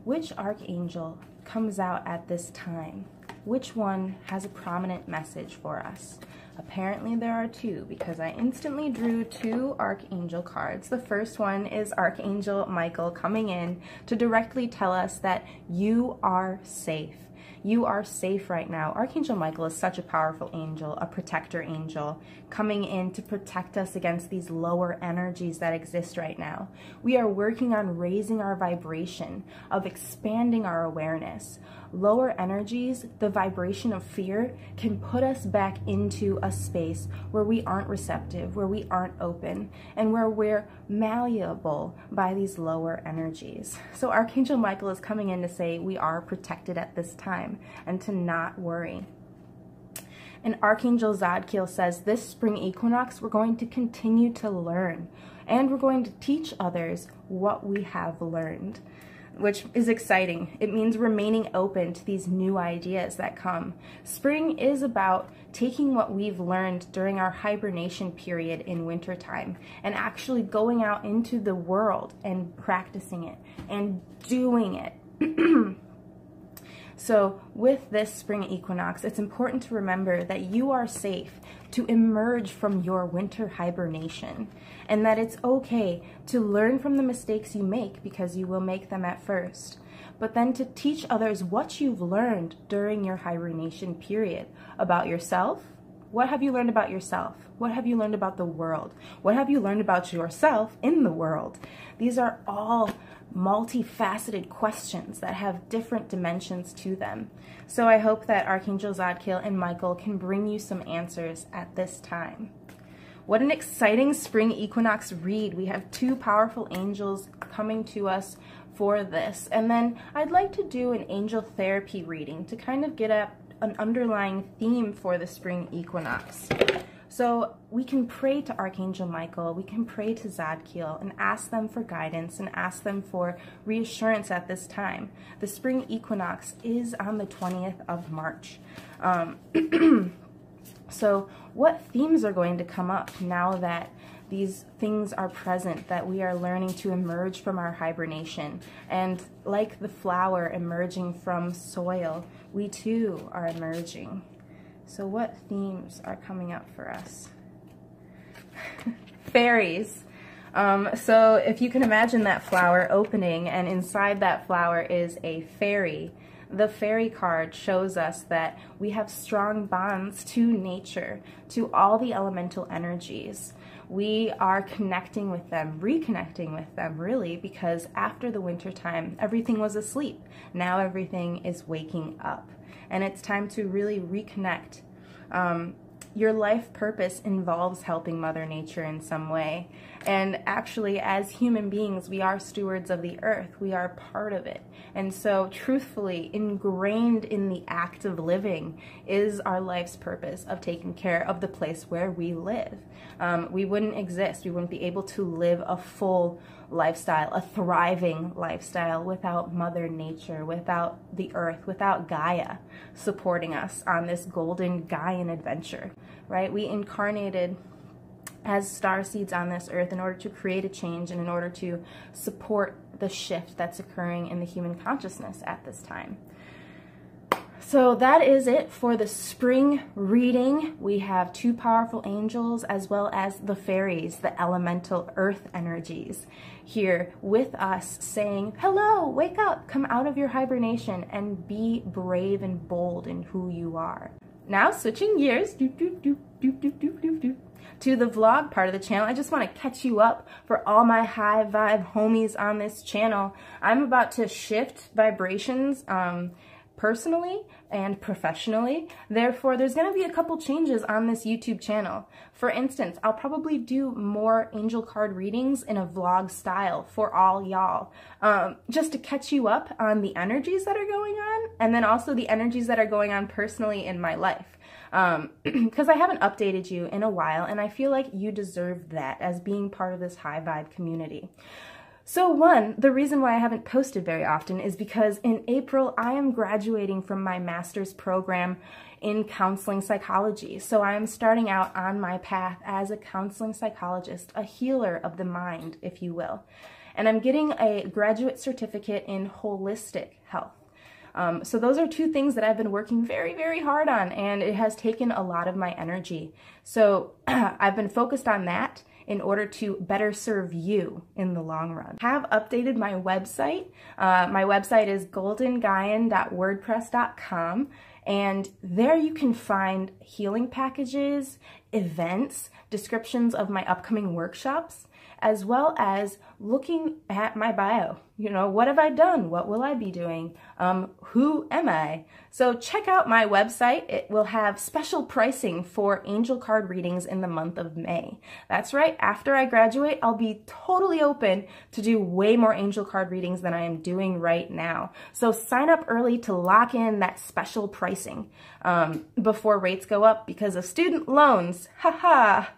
Which archangel comes out at this time? Which one has a prominent message for us? Apparently there are two, because I instantly drew two archangel cards. The first one is Archangel Michael coming in to directly tell us that you are safe. You are safe right now. Archangel Michael is such a powerful angel, a protector angel, coming in to protect us against these lower energies that exist right now. We are working on raising our vibration, of expanding our awareness. Lower energies, the vibration of fear, can put us back into a space where we aren't receptive, where we aren't open, and where we're malleable by these lower energies. So Archangel Michael is coming in to say we are protected at this time and to not worry. And Archangel Zadkiel says this spring equinox we're going to continue to learn, and we're going to teach others what we have learned, which is exciting. It means remaining open to these new ideas that come. Spring is about taking what we've learned during our hibernation period in wintertime and actually going out into the world and practicing it and doing it. So with this spring equinox, it's important to remember that you are safe to emerge from your winter hibernation, and that it's okay to learn from the mistakes you make, because you will make them at first, but then to teach others what you've learned during your hibernation period about yourself. What have you learned about yourself? What have you learned about the world? What have you learned about yourself in the world? These are all multifaceted questions that have different dimensions to them. So I hope that Archangel Zadkiel and Michael can bring you some answers at this time. What an exciting spring equinox read. We have two powerful angels coming to us for this. And then I'd like to do an angel therapy reading to kind of get at an underlying theme for the spring equinox. So we can pray to Archangel Michael, we can pray to Zadkiel and ask them for guidance and ask them for reassurance at this time. The spring equinox is on the 20th of March. So what themes are going to come up now that these things are present, that we are learning to emerge from our hibernation? And like the flower emerging from soil, we too are emerging. So what themes are coming up for us? Fairies. So if you can imagine that flower opening, and inside that flower is a fairy. The fairy card shows us that we have strong bonds to nature, to all the elemental energies. We are connecting with them, reconnecting with them, really, because after the winter time, everything was asleep. Now everything is waking up, and it's time to really reconnect. Your life purpose involves helping Mother Nature in some way. And actually, as human beings, we are stewards of the earth. We are part of it. And so, truthfully, ingrained in the act of living is our life's purpose of taking care of the place where we live. We wouldn't exist. We wouldn't be able to live a full lifestyle, a thriving lifestyle, without Mother Nature, without the earth, without Gaia supporting us on this golden Gaian adventure, right? We incarnated as starseeds on this earth in order to create a change and in order to support the shift that's occurring in the human consciousness at this time. So that is it for the spring reading. We have two powerful angels as well as the fairies, the elemental earth energies, here with us saying, hello, wake up, come out of your hibernation and be brave and bold in who you are. Now switching gears to the vlog part of the channel. I just want to catch you up for all my high vibe homies on this channel. I'm about to shift vibrations personally and professionally. Therefore, there's going to be a couple changes on this YouTube channel. For instance, I'll probably do more angel card readings in a vlog style for all y'all, just to catch you up on the energies that are going on, and then also the energies that are going on personally in my life. Because I haven't updated you in a while, and I feel like you deserve that as being part of this high vibe community. So the reason why I haven't posted very often is because in April I am graduating from my master's program in counseling psychology. So I am starting out on my path as a counseling psychologist, a healer of the mind, if you will. And I'm getting a graduate certificate in holistic health. So those are two things that I've been working very, very hard on, and it has taken a lot of my energy. So I've been focused on that in order to better serve you in the long run. I have updated my website. My website is goldengaian.wordpress.com, and there you can find healing packages, events, descriptions of my upcoming workshops, as well as looking at my bio. You know, what have I done? What will I be doing? Who am I? So check out my website. It will have special pricing for angel card readings in the month of May. That's right, after I graduate, I'll be totally open to do way more angel card readings than I am doing right now. So sign up early to lock in that special pricing before rates go up because of student loans. Ha ha.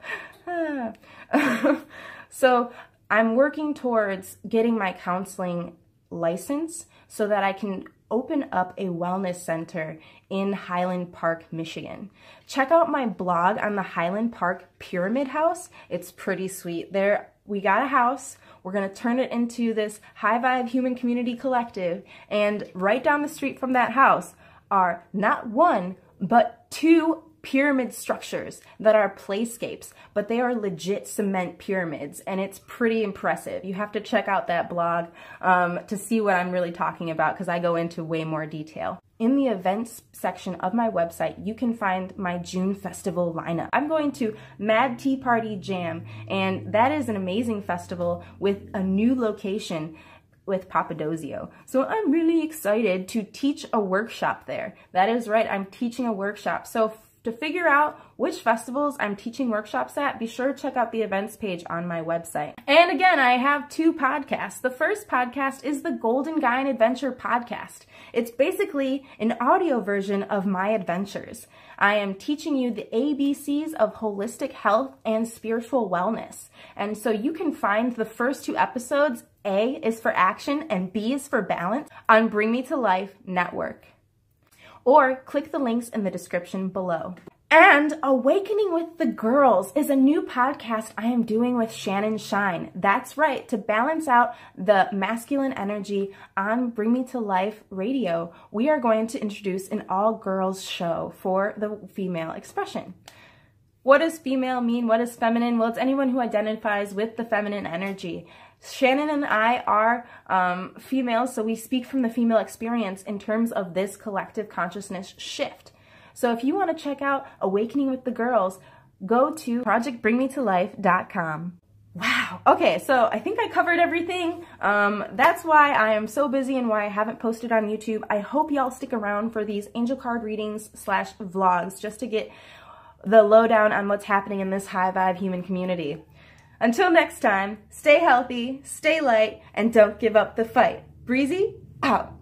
So I'm working towards getting my counseling license so that I can open up a wellness center in Highland Park, Michigan. Check out my blog on the Highland Park Pyramid House. It's pretty sweet. There, we got a house. We're going to turn it into this high vibe human community collective. And right down the street from that house are not one, but two pyramid structures that are playscapes, but they are legit cement pyramids, and it's pretty impressive. You have to check out that blog to see what I'm really talking about, because I go into way more detail. In the events section of my website, you can find my June festival lineup. I'm going to Mad Tea Party Jam, and that is an amazing festival with a new location with Papadozio. So I'm really excited to teach a workshop there. That is right, I'm teaching a workshop. So to figure out which festivals I'm teaching workshops at, be sure to check out the events page on my website. And again, I have two podcasts. The first podcast is the Golden Gaian Adventure podcast. It's basically an audio version of my adventures. I am teaching you the ABCs of holistic health and spiritual wellness. And so you can find the first two episodes, A is for action and B is for balance, on Bring Me to Life Network. Or click the links in the description below. And Awakening with the Girls is a new podcast I am doing with Shannon Shine. That's right, to balance out the masculine energy on Bring Me to Life radio, we are going to introduce an all-girls show for the female expression. What does female mean? What is feminine? Well, it's anyone who identifies with the feminine energy. Shannon and I are females, so we speak from the female experience in terms of this collective consciousness shift. So if you want to check out Awakening with the Girls, go to projectbringmetolife.com. Wow. Okay, so I think I covered everything. That's why I am so busy and why I haven't posted on YouTube. I hope y'all stick around for these angel card readings / vlogs just to get the lowdown on what's happening in this high vibe human community. Until next time, stay healthy, stay light, and don't give up the fight. Breezy, out.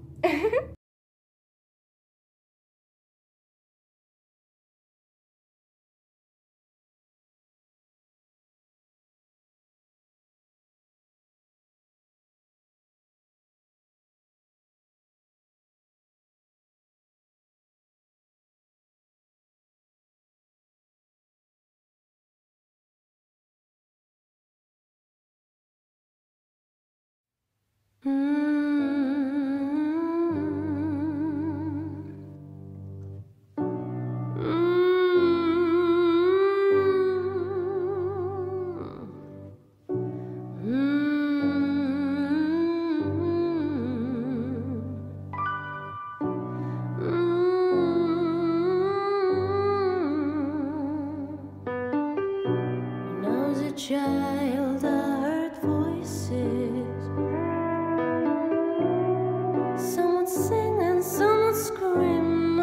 Child, I heard voices. Someone sing and someone scream.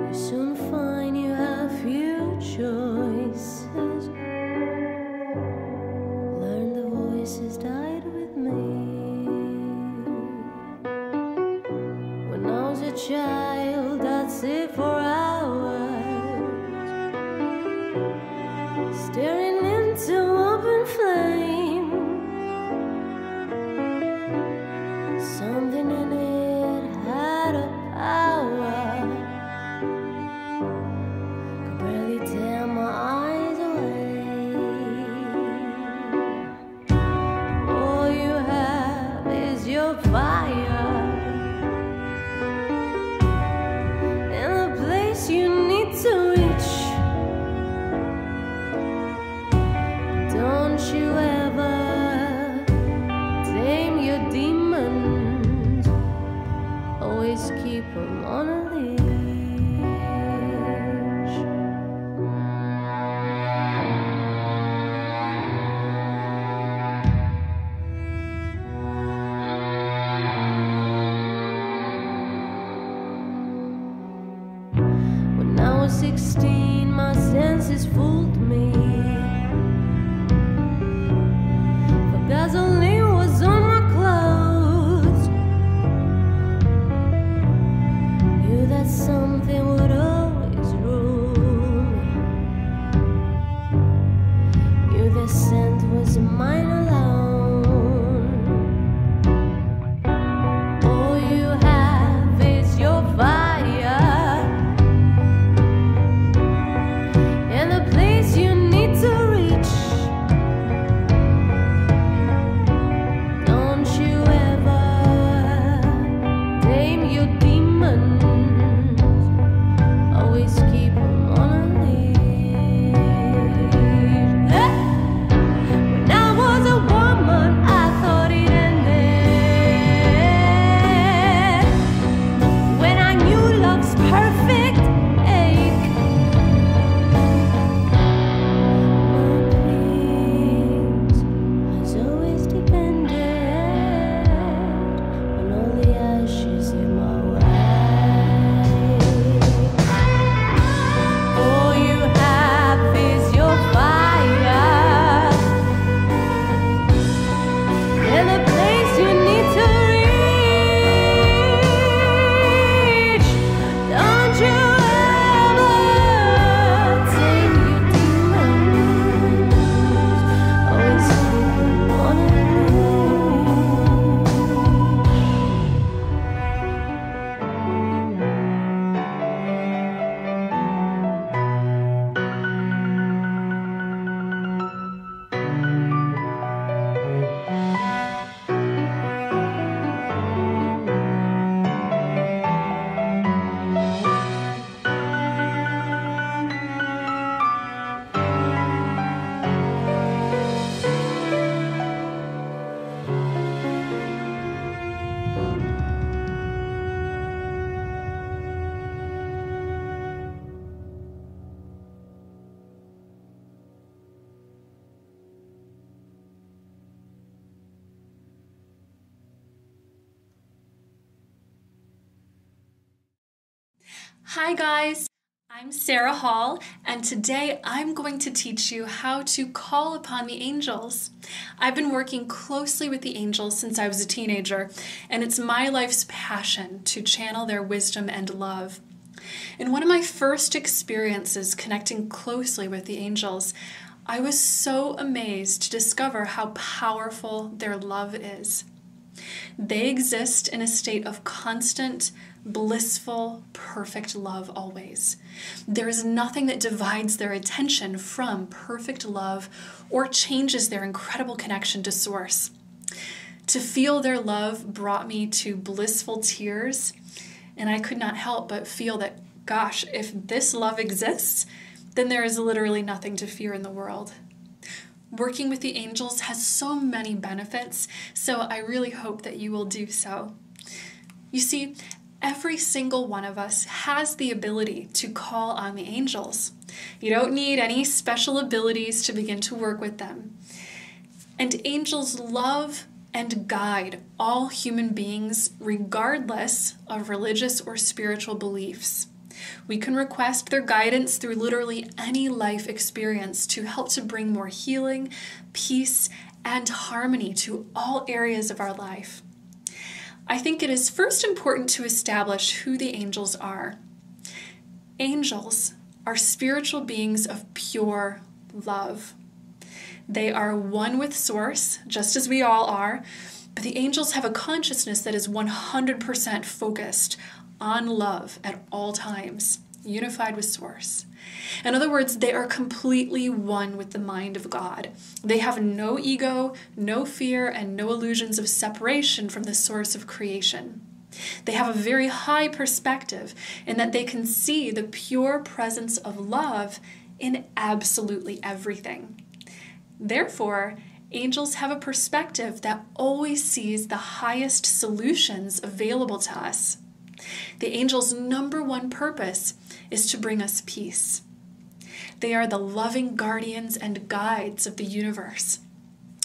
You soon find you have few choices. Learn the voices died with me. When I was a child, I'd sit for hours, staring into open flame. Something in it had a power, could barely tear my eyes away. All you have is your fire, and the place you need to reach. Don't you ever tame your demons, always keep them on a leash. When I was 16, my senses fooled me. Gasoline was on my clothes. Knew that something would always rule me. Knew the scent was mine alone. All you have is your fire, and the place you need to reach. Hi guys, I'm Sarah Hall, and today I'm going to teach you how to call upon the angels. I've been working closely with the angels since I was a teenager, and it's my life's passion to channel their wisdom and love. In one of my first experiences connecting closely with the angels, I was so amazed to discover how powerful their love is. They exist in a state of constant, blissful, perfect love always. There is nothing that divides their attention from perfect love or changes their incredible connection to Source. To feel their love brought me to blissful tears, and I could not help but feel that, gosh, if this love exists, then there is literally nothing to fear in the world. Working with the angels has so many benefits, so I really hope that you will do so. You see, every single one of us has the ability to call on the angels. You don't need any special abilities to begin to work with them. And angels love and guide all human beings regardless of religious or spiritual beliefs. We can request their guidance through literally any life experience to help to bring more healing, peace, and harmony to all areas of our life. I think it is first important to establish who the angels are. Angels are spiritual beings of pure love. They are one with Source, just as we all are, but the angels have a consciousness that is 100% focused on love at all times, unified with Source. In other words, they are completely one with the mind of God. They have no ego, no fear, and no illusions of separation from the source of creation. They have a very high perspective in that they can see the pure presence of love in absolutely everything. Therefore, angels have a perspective that always sees the highest solutions available to us. The angels' number one purpose is to bring us peace. They are the loving guardians and guides of the universe.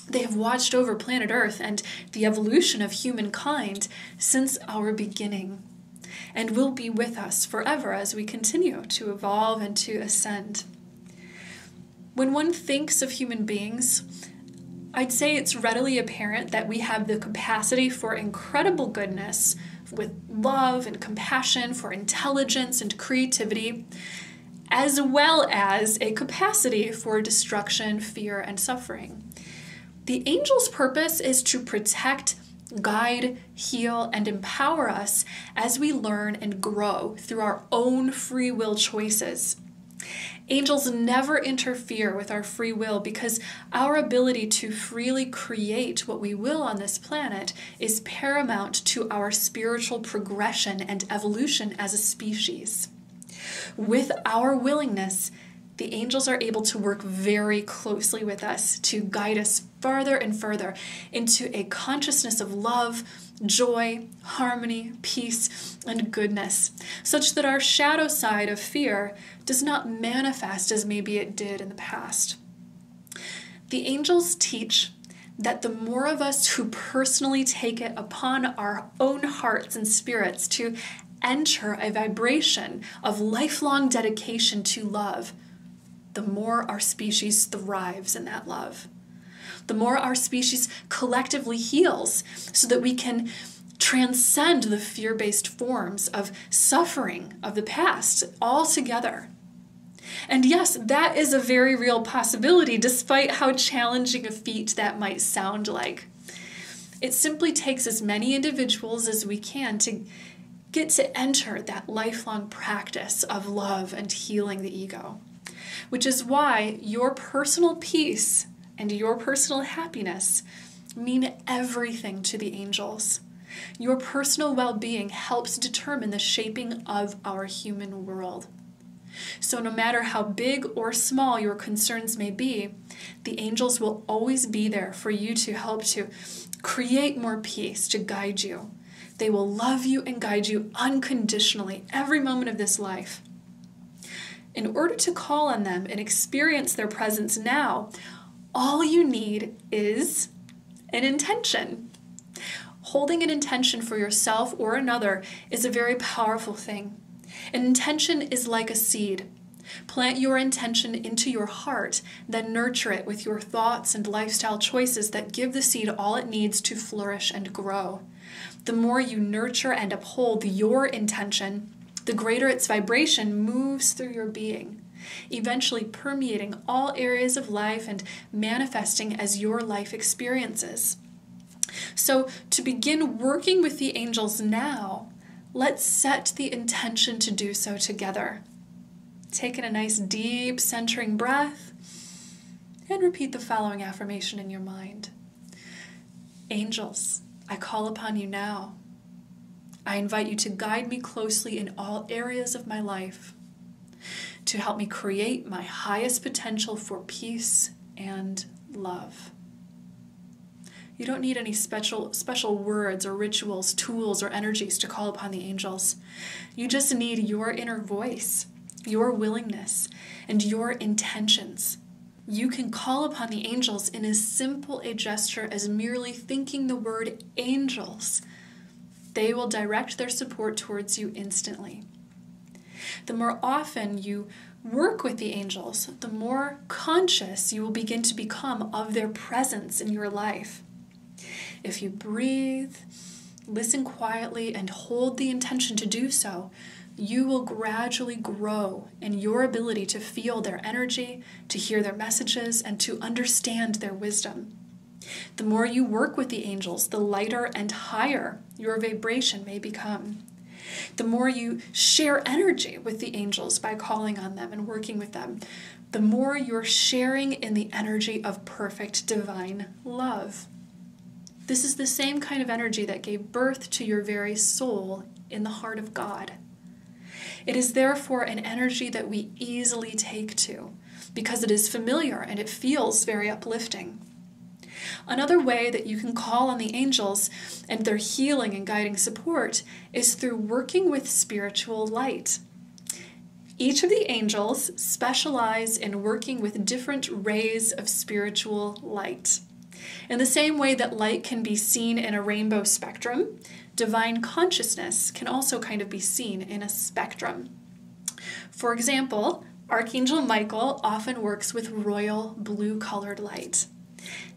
They have watched over planet Earth and the evolution of humankind since our beginning, and will be with us forever as we continue to evolve and to ascend. When one thinks of human beings, I'd say it's readily apparent that we have the capacity for incredible goodness, with love and compassion, for intelligence and creativity, as well as a capacity for destruction, fear, and suffering. The angel's purpose is to protect, guide, heal, and empower us as we learn and grow through our own free will choices. Angels never interfere with our free will because our ability to freely create what we will on this planet is paramount to our spiritual progression and evolution as a species. With our willingness, the angels are able to work very closely with us to guide us further and further into a consciousness of love, joy, harmony, peace, and goodness, such that our shadow side of fear does not manifest as maybe it did in the past. The angels teach that the more of us who personally take it upon our own hearts and spirits to enter a vibration of lifelong dedication to love, the more our species thrives in that love. The more our species collectively heals so that we can transcend the fear-based forms of suffering of the past altogether. And yes, that is a very real possibility, despite how challenging a feat that might sound like. It simply takes as many individuals as we can to get to enter that lifelong practice of love and healing the ego, which is why your personal peace and your personal happiness mean everything to the angels. Your personal well-being helps determine the shaping of our human world. So no matter how big or small your concerns may be, the angels will always be there for you to help to create more peace, to guide you. They will love you and guide you unconditionally every moment of this life. In order to call on them and experience their presence now, all you need is an intention. Holding an intention for yourself or another is a very powerful thing. An intention is like a seed. Plant your intention into your heart, then nurture it with your thoughts and lifestyle choices that give the seed all it needs to flourish and grow. The more you nurture and uphold your intention, the greater its vibration moves through your being, eventually permeating all areas of life and manifesting as your life experiences. So to begin working with the angels now, let's set the intention to do so together. Take in a nice deep centering breath and repeat the following affirmation in your mind. Angels, I call upon you now. I invite you to guide me closely in all areas of my life, to help me create my highest potential for peace and love. You don't need any special words or rituals, tools, or energies to call upon the angels. You just need your inner voice, your willingness, and your intentions. You can call upon the angels in as simple a gesture as merely thinking the word angels. They will direct their support towards you instantly. The more often you work with the angels, the more conscious you will begin to become of their presence in your life. If you breathe, listen quietly, and hold the intention to do so, you will gradually grow in your ability to feel their energy, to hear their messages, and to understand their wisdom. The more you work with the angels, the lighter and higher your vibration may become. The more you share energy with the angels by calling on them and working with them, the more you're sharing in the energy of perfect divine love. This is the same kind of energy that gave birth to your very soul in the heart of God. It is therefore an energy that we easily take to because it is familiar and it feels very uplifting. Another way that you can call on the angels and their healing and guiding support is through working with spiritual light. Each of the angels specialize in working with different rays of spiritual light. In the same way that light can be seen in a rainbow spectrum, divine consciousness can also kind of be seen in a spectrum. For example, Archangel Michael often works with royal blue-colored light.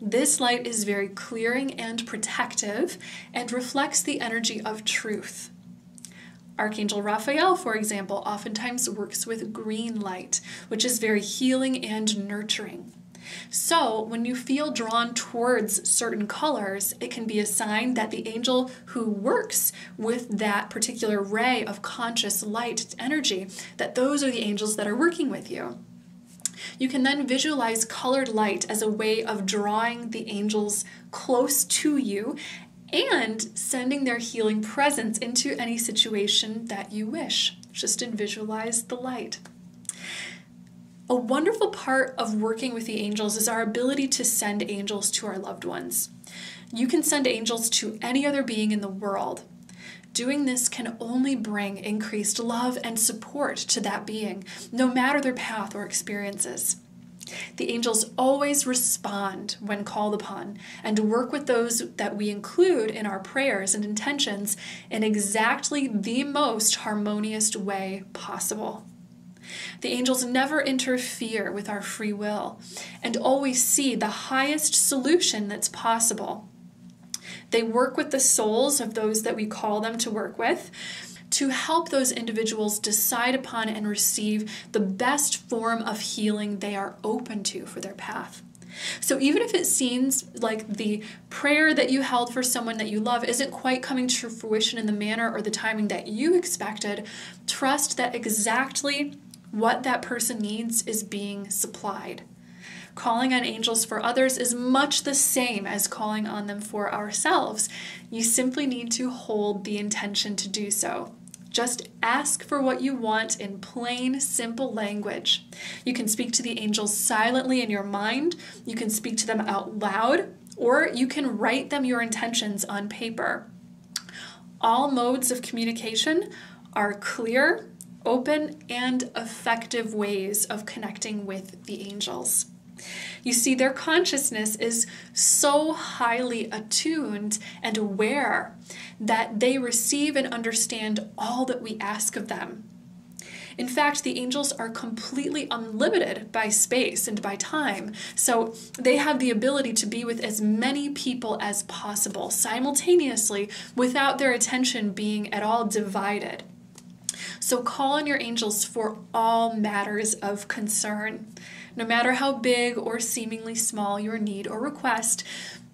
This light is very clearing and protective and reflects the energy of truth. Archangel Raphael, for example, oftentimes works with green light, which is very healing and nurturing. So when you feel drawn towards certain colors, it can be a sign that the angel who works with that particular ray of conscious light energy, that those are the angels that are working with you. You can then visualize colored light as a way of drawing the angels close to you and sending their healing presence into any situation that you wish. Just visualize the light. A wonderful part of working with the angels is our ability to send angels to our loved ones. You can send angels to any other being in the world. Doing this can only bring increased love and support to that being, no matter their path or experiences. The angels always respond when called upon and work with those that we include in our prayers and intentions in exactly the most harmonious way possible. The angels never interfere with our free will and always see the highest solution that's possible. They work with the souls of those that we call them to work with to help those individuals decide upon and receive the best form of healing they are open to for their path. So even if it seems like the prayer that you held for someone that you love isn't quite coming to fruition in the manner or the timing that you expected, trust that exactly what that person needs is being supplied. Calling on angels for others is much the same as calling on them for ourselves. You simply need to hold the intention to do so. Just ask for what you want in plain, simple language. You can speak to the angels silently in your mind, you can speak to them out loud, or you can write them your intentions on paper. All modes of communication are clear, open, and effective ways of connecting with the angels. You see, their consciousness is so highly attuned and aware that they receive and understand all that we ask of them. In fact, the angels are completely unlimited by space and by time, so they have the ability to be with as many people as possible simultaneously without their attention being at all divided. So call on your angels for all matters of concern. No matter how big or seemingly small your need or request,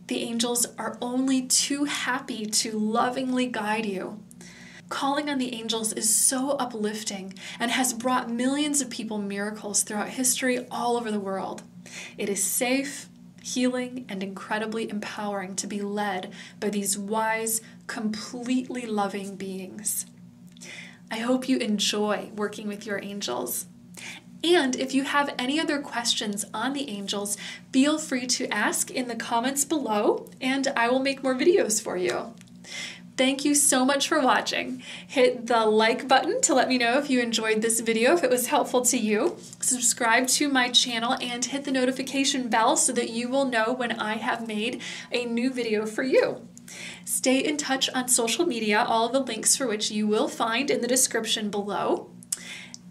the angels are only too happy to lovingly guide you. Calling on the angels is so uplifting and has brought millions of people miracles throughout history all over the world. It is safe, healing, and incredibly empowering to be led by these wise, completely loving beings. I hope you enjoy working with your angels. And if you have any other questions on the angels, feel free to ask in the comments below, and I will make more videos for you. Thank you so much for watching. Hit the like button to let me know if you enjoyed this video, if it was helpful to you. Subscribe to my channel and hit the notification bell so that you will know when I have made a new video for you. Stay in touch on social media, all of the links for which you will find in the description below.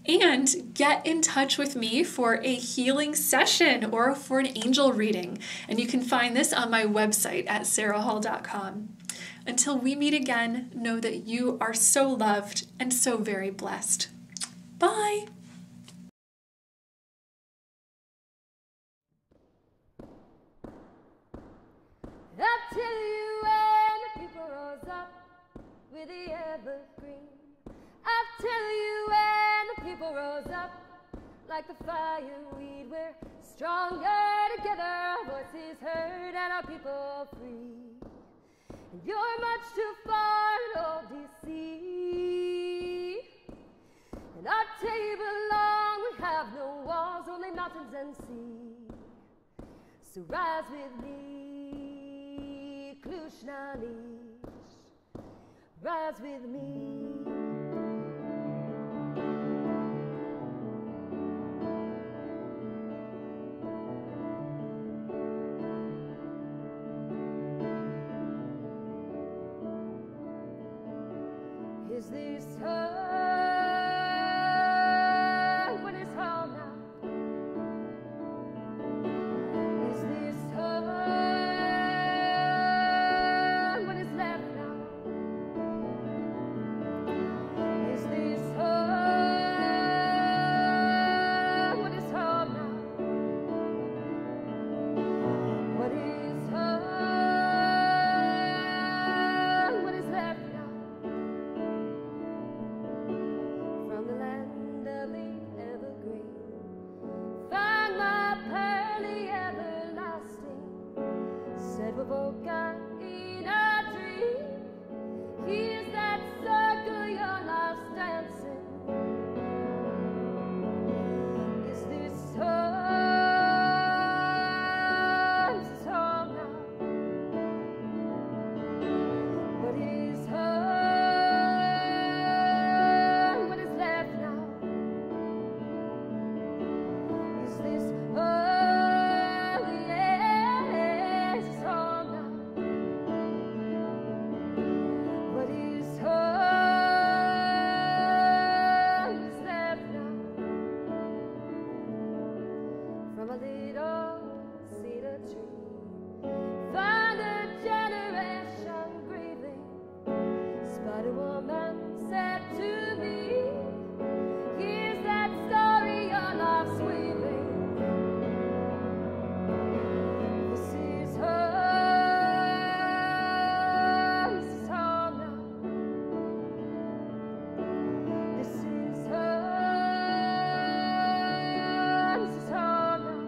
And get in touch with me for a healing session or for an angel reading. And you can find this on my website at sarahhall.com. Until we meet again, know that you are so loved and so very blessed. Bye! Up till you when the people rose up with the evergreen. Up till you when the people rose up like the fireweed. We're stronger together, our voices heard and our people free. And you're much too far in old DC. And our table long would have no walls, only mountains and sea. So rise with me, Klushnanish, rise with me. Is this her? What is her now? Is this her? What is left now? Is this her? What is her now? What is her? What is left now? From the land of the evergreen, find my pearly everlasting. Said Wovoka in a dream, here's that circle your love's dancing. Is this her? Is this her now? What is her? What is left now? Is this her? Yes, is this her now? What is her? What is left now? From a little cedar tree, find a generation grieving. Spider-Woman said to me, here's that story your love's weaving. This is her. This is her now. This is her. This is her now.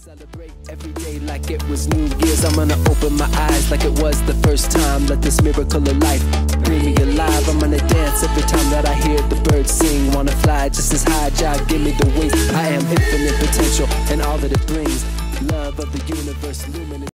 Celebrate every day like it was New Year's. I'm gonna open my eyes like it was the first time. Let this miracle of life bring me alive. I'm gonna dance every time that I hear the birds sing. Wanna fly just as high, Jah, give me the wings. I am infinite potential and all that it brings. Love of the universe, luminous.